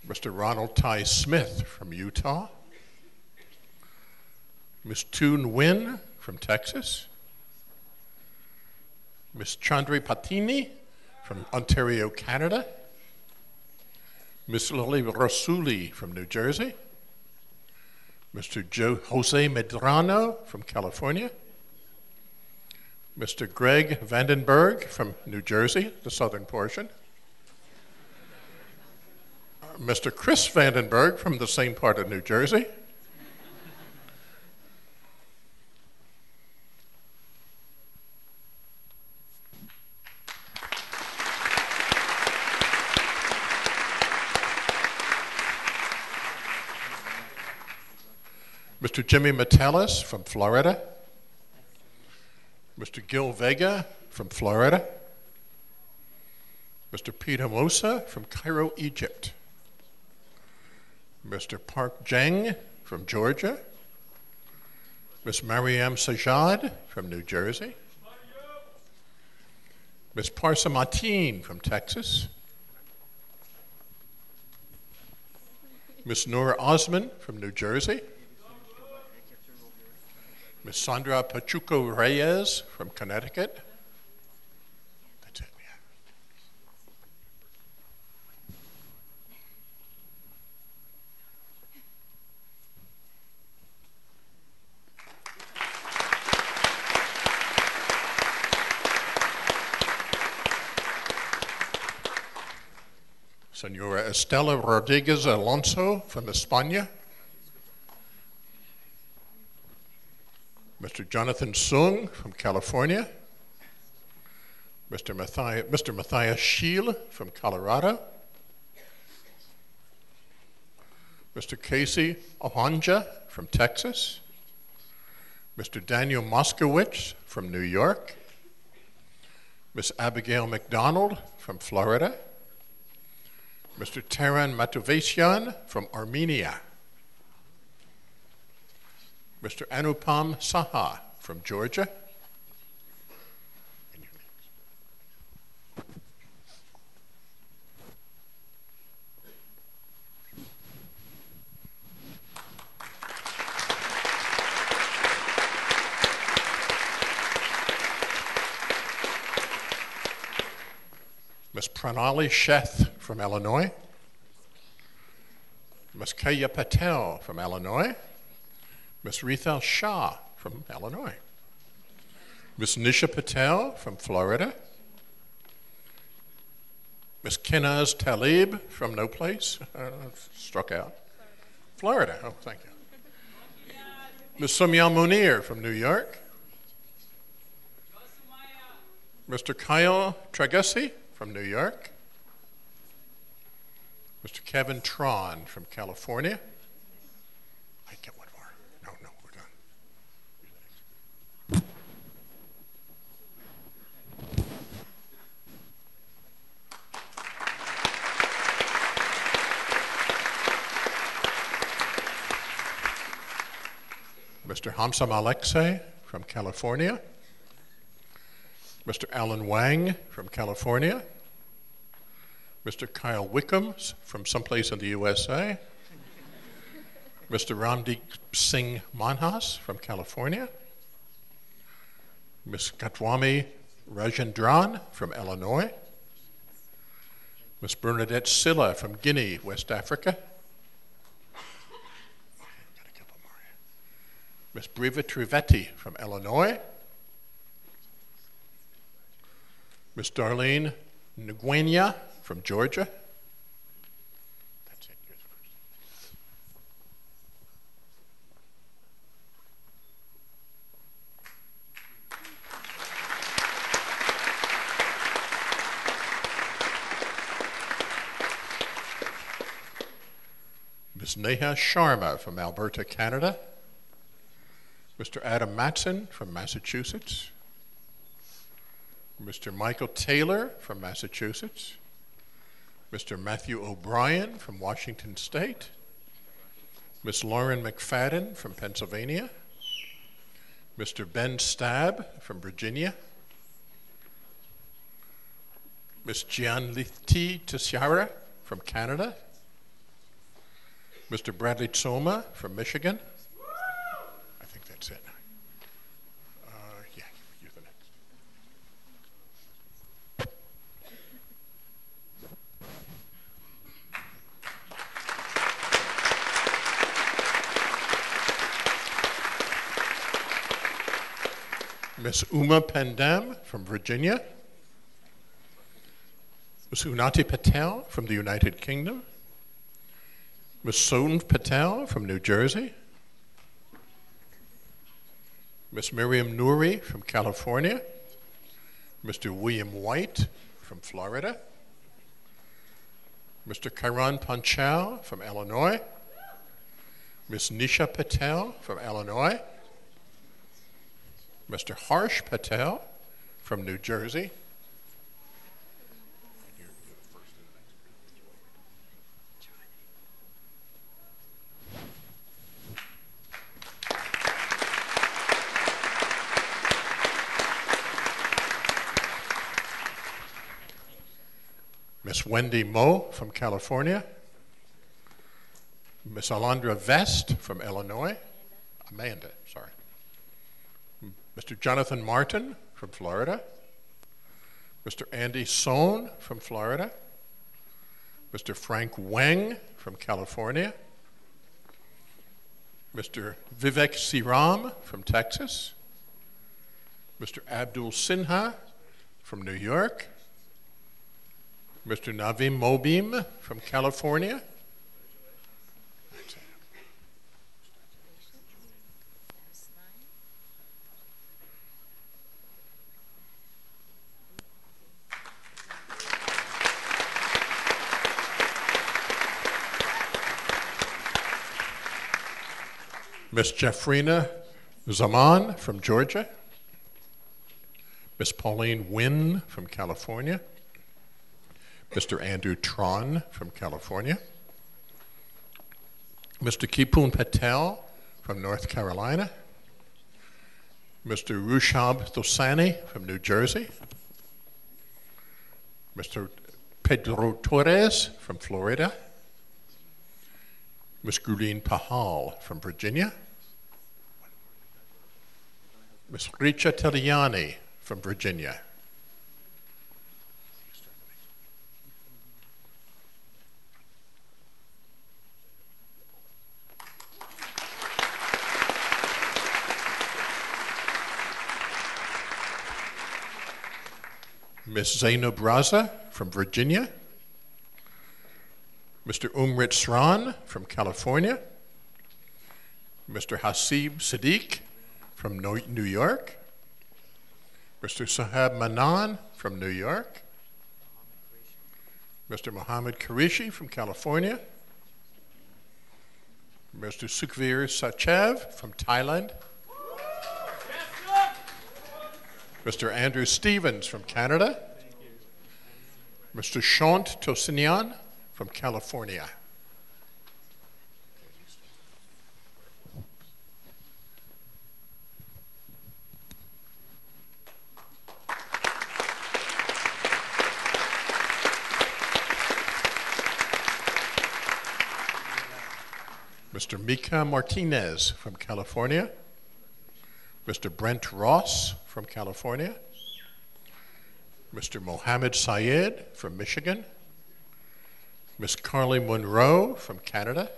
[SPEAKER 4] Mr. Ronald Ty Smith from Utah, Ms. Toon Nguyen from Texas, Ms. Chandri Patini from Ontario, Canada, Ms. Lily Rasuli from New Jersey, Mr. Jose Medrano from California, Mr. Greg Vandenberg from New Jersey, the southern portion, Mr. Chris Vandenberg from the same part of New Jersey, Mr. Jimmy Metellus from Florida, Mr. Gil Vega from Florida, Mr. Peter Mosa from Cairo, Egypt, Mr. Park Jeng from Georgia, Ms. Mariam Sajad from New Jersey, Ms. Parsa Mateen from Texas, Ms. Nora Osman from New Jersey, Ms. Sandra Pachuco Reyes from Connecticut. That's it, yeah. Senora Estela Rodriguez Alonso from España. Mr. Jonathan Sung from California, Mr. Matthias Schiel from Colorado, Mr. Casey Ohanja from Texas, Mr. Daniel Moskowitz from New York, Ms. Abigail McDonald from Florida, Mr. Taran Matuvesian from Armenia, Mr. Anupam Saha from Georgia, Ms. Pranali Sheth from Illinois, Ms. Kaya Patel from Illinois, Ms. Rithal Shah from Illinois, Ms. Nisha Patel from Florida, Ms. Kenaz Talib from no place, struck out. Florida, oh, thank you. Ms. Sumya Munir from New York, Mr. Kyle Tragessi from New York, Mr. Kevin Tron from California. I get one more. No, we're done. Mr. Hamsam Alexei from California, Mr. Alan Wang from California, Mr. Kyle Wickams from someplace in the USA, Mr. Ramdeep Singh Manhas from California, Ms. Gatwami Rajendran from Illinois, Ms. Bernadette Silla from Guinea, West Africa, Ms. Briva Trivetti from Illinois, Ms. Darlene Nguyen from Georgia. That's it. Yours first. Ms. Neha Sharma from Alberta, Canada. Mr. Adam Matson from Massachusetts. Mr. Michael Taylor from Massachusetts. Mr. Matthew O'Brien from Washington State. Ms. Lauren McFadden from Pennsylvania. Mr. Ben Stab from Virginia. Ms. Gianlithti Tessiara from Canada. Mr. Bradley Tsoma from Michigan. I think that's it. Yeah, you're the next. Miss Uma Pandam from Virginia. Ms. Unati Patel from the United Kingdom. Ms. Sonv Patel from New Jersey. Ms. Miriam Nouri from California. Mr. William White from Florida. Mr. Kiran Panchal from Illinois. Ms. Nisha Patel from Illinois. Mr. Harsh Patel from New Jersey. Miss Wendy Moe from California. Miss Alondra Vest from Illinois. Amanda, sorry. Mr. Jonathan Martin from Florida. Mr. Andy Sohn from Florida. Mr. Frank Weng from California. Mr. Vivek Siram from Texas. Mr. Abdul Sinha from New York. Mr. Navim Mobim from California. Miss Jeffrina Zaman from Georgia. Miss Pauline Wynn from California. Mr. Andrew Tron from California. Mr. Kipun Patel from North Carolina. Mr. Rushab Thosani from New Jersey. Mr. Pedro Torres from Florida. Ms. Gulin Pahal from Virginia. Ms. Richa Teliani from Virginia. Ms. Zainab Raza from Virginia. Mr. Umrit Sran from California. Mr. Hasib Siddiq from New York. Mr. Sahab Manan from New York. Mr. Mohammed Qureshi from California. Mr. Sukhvir Sachev from Thailand. Mr. Andrew Stevens from Canada. Mr. Shant Tosinian from California. Mr. Mika Martinez from California. Mr. Brent Ross from California. Mr. Mohammed Syed from Michigan. Ms. Carly Monroe from Canada.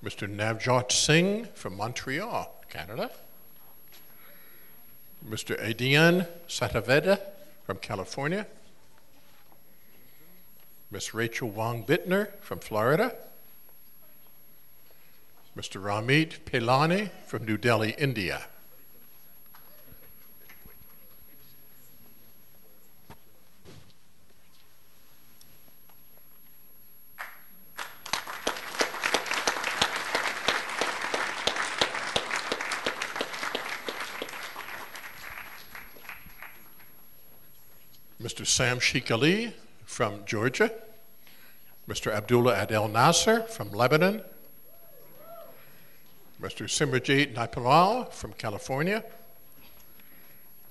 [SPEAKER 4] Mr. Navjot Singh from Montreal, Canada. Mr. Adian Sataveda from California. Ms. Rachel Wong Bittner from Florida. Mr. Ramit Pelani from New Delhi, India. Mr. Sam Sheikh Ali from Georgia. Mr. Abdullah Adel Nasser from Lebanon. Mr. Simrajit Naipalal from California.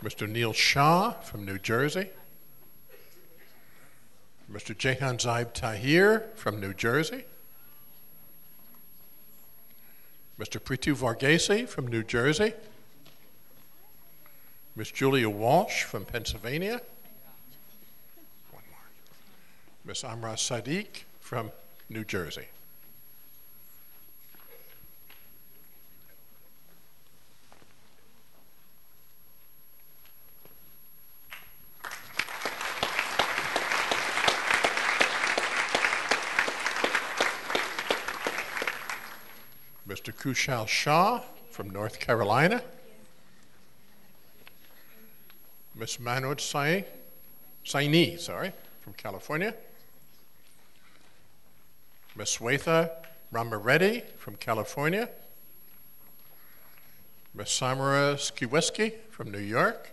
[SPEAKER 4] Mr. Neil Shah from New Jersey. Mr. Jehan Zaib Tahir from New Jersey. Mr. Pritu Varghese from New Jersey, Miss Julia Walsh from Pennsylvania, one more, Miss Amra Sadiq from New Jersey. Mr. Kushal Shah from North Carolina, Miss Manoj Saini, from California, Miss Swetha Ramareddy from California, Miss Samara Skiweski from New York,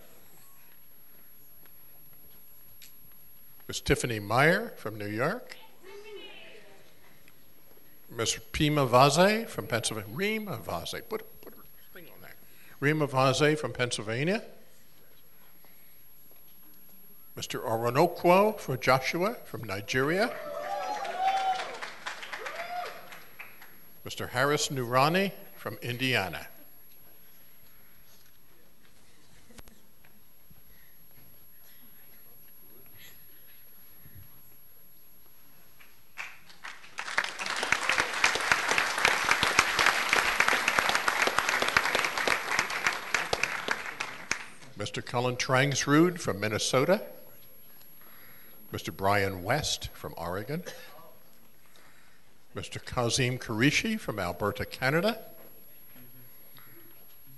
[SPEAKER 4] Miss Tiffany Meyer from New York, Ms. Pima Vaze from Pennsylvania. Rima Vaze. Put her thing on there. Rima Vaze from Pennsylvania. Mr. Oronokwo for Joshua from Nigeria. Mr. Harris Nurani from Indiana. Mr. Cullen Trangsrud from Minnesota, Mr. Brian West from Oregon, Mr. Kazim Kurishi from Alberta, Canada,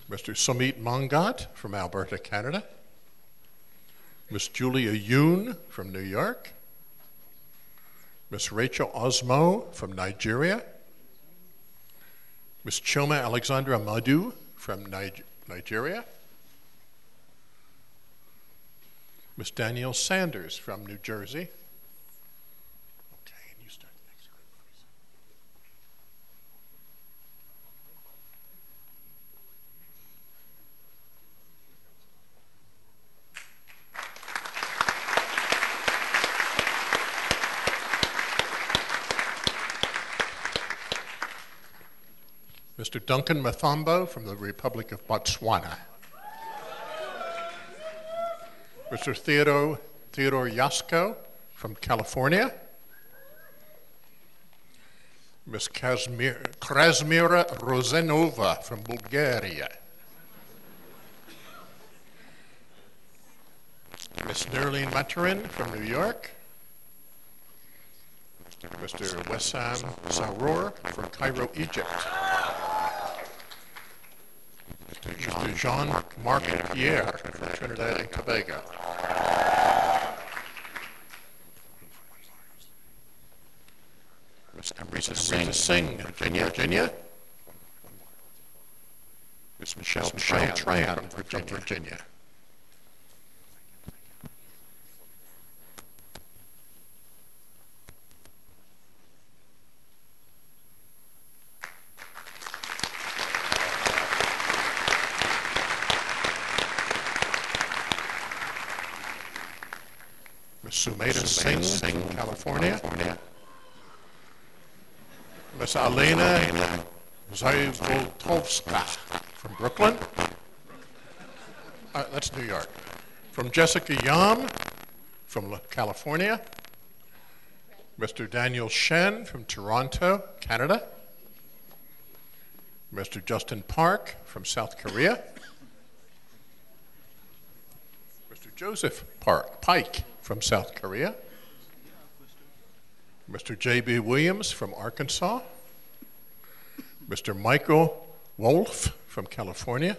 [SPEAKER 4] Mr. Sumit Mangat from Alberta, Canada, Miss Julia Yoon from New York, Miss Rachel Osmo from Nigeria, Miss Choma Alexandra Madhu from Nigeria, Miss Danielle Sanders from New Jersey. Okay, and you start the next group, please. Mr. Duncan Mathambo from the Republic of Botswana. Mr. Theodore Yasko from California. Ms. Krasmira Rozenova from Bulgaria. Ms. Nerline Maturin from New York. Mr. Wessam Sarour from Cairo, Egypt. Mr. Jean-Marc Pierre from Trinidad and Tobago. Ms. Amrita Singh from Virginia. Ms. Michelle Tran from Virginia. Sumeda Singh, California. Miss Alena Zayvoltovska from Brooklyn. That's New York. From Jessica Yam from California. Mr. Daniel Shen from Toronto, Canada. Mr. Justin Park from South Korea. Mr. Joseph Pike from South Korea, Mr. J.B. Williams from Arkansas, Mr. Michael Wolf from California,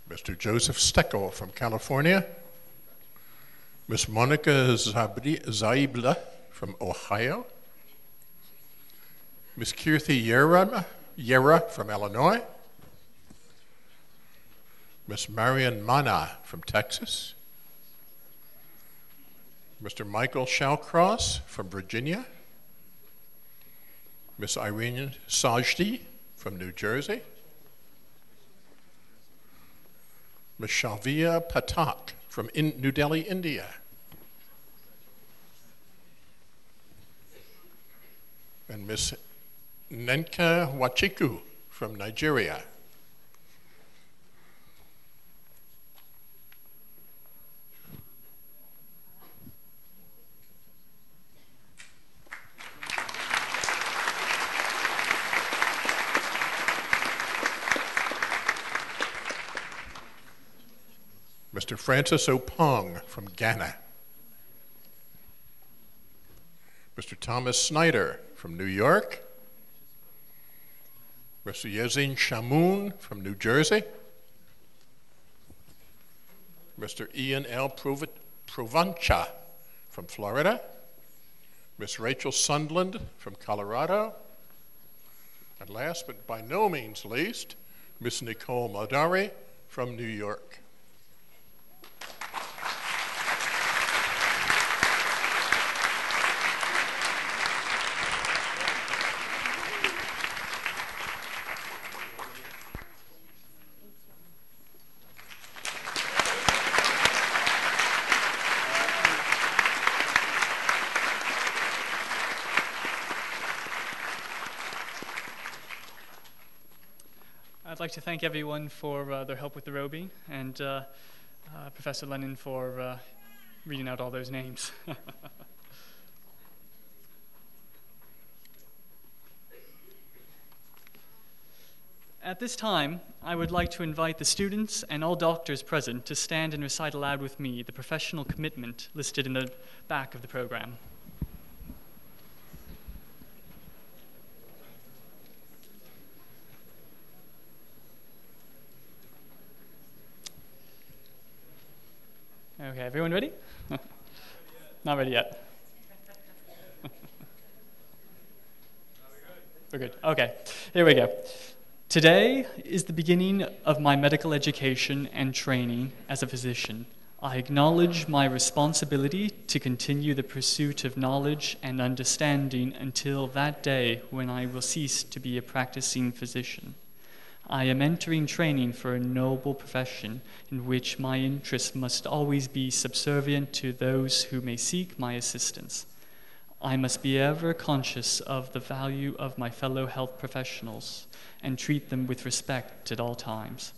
[SPEAKER 4] Mr. Joseph Steckel from California, Miss Monica Zaibla from Ohio, Miss Kirthi Yera from Illinois, Miss Marian Mana from Texas, Mr. Michael Shallcross from Virginia, Miss Irene Sajdi from New Jersey. Miss Shavia Patak from New Delhi, India. And Miss Nenka Wachiku from Nigeria. Mr. Francis Opong from Ghana. Mr. Thomas Snyder from New York. Mr. Yazin Shamoun from New Jersey. Mr. Ian L. Provancha from Florida. Miss Rachel Sundland from Colorado. And last but by no means least, Miss Nicole Madari from New York.
[SPEAKER 1] I'd like to thank everyone for their help with the robing, and Professor Lennon for reading out all those names. At this time, I would like to invite the students and all doctors present to stand and recite aloud with me the professional commitment listed in the back of the program. Okay, everyone ready? Not ready yet. We're good. Okay, here we go. Today is the beginning of my medical education and training as a physician. I acknowledge my responsibility to continue the pursuit of knowledge and understanding until that day when I will cease to be a practicing physician. I am entering training for a noble profession in which my interests must always be subservient to those who may seek my assistance. I must be ever conscious of the value of my fellow health professionals and treat them with respect at all times.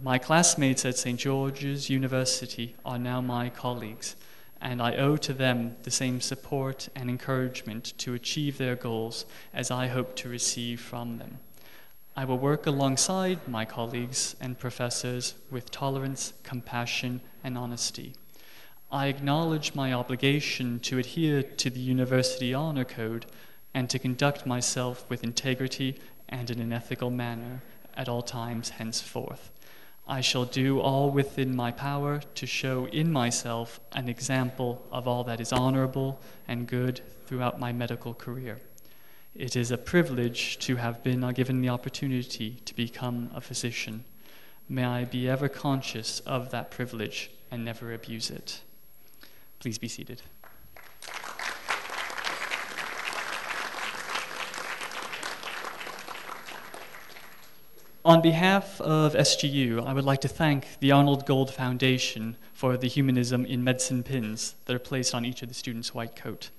[SPEAKER 1] My classmates at St. George's University are now my colleagues, and I owe to them the same support and encouragement to achieve their goals as I hope to receive from them. I will work alongside my colleagues and professors with tolerance, compassion, and honesty. I acknowledge my obligation to adhere to the University Honor Code and to conduct myself with integrity and in an ethical manner at all times henceforth. I shall do all within my power to show in myself an example of all that is honorable and good throughout my medical career. It is a privilege to have been given the opportunity to become a physician. May I be ever conscious of that privilege and never abuse it. Please be seated. On behalf of SGU, I would like to thank the Arnold Gold Foundation for the Humanism in Medicine pins that are placed on each of the students' white coat.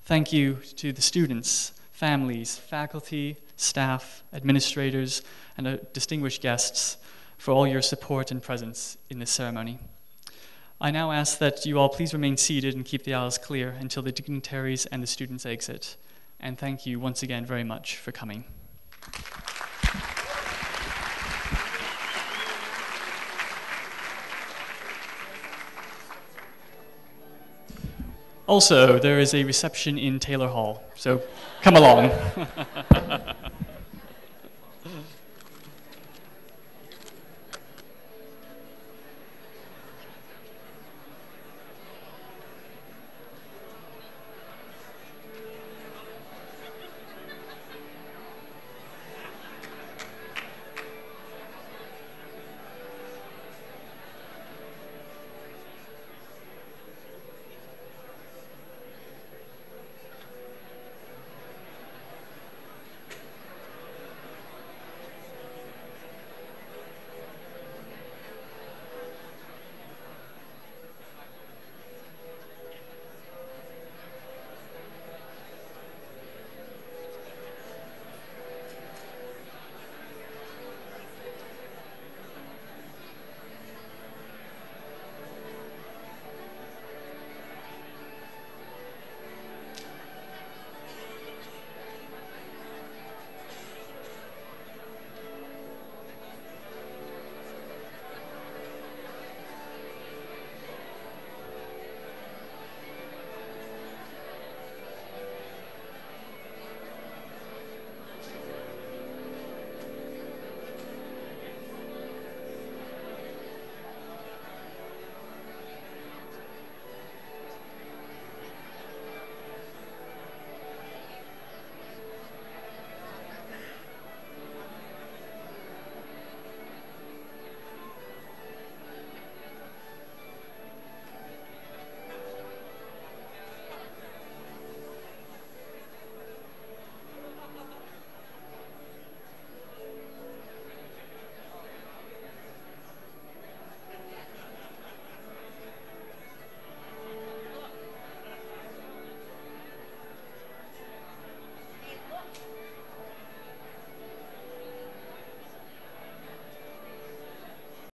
[SPEAKER 1] Thank you to the students, families, faculty, staff, administrators, and distinguished guests for all your support and presence in this ceremony. I now ask that you all please remain seated and keep the aisles clear until the dignitaries and the students exit. And thank you once again very much for coming. Also, there is a reception in Taylor Hall, so come along.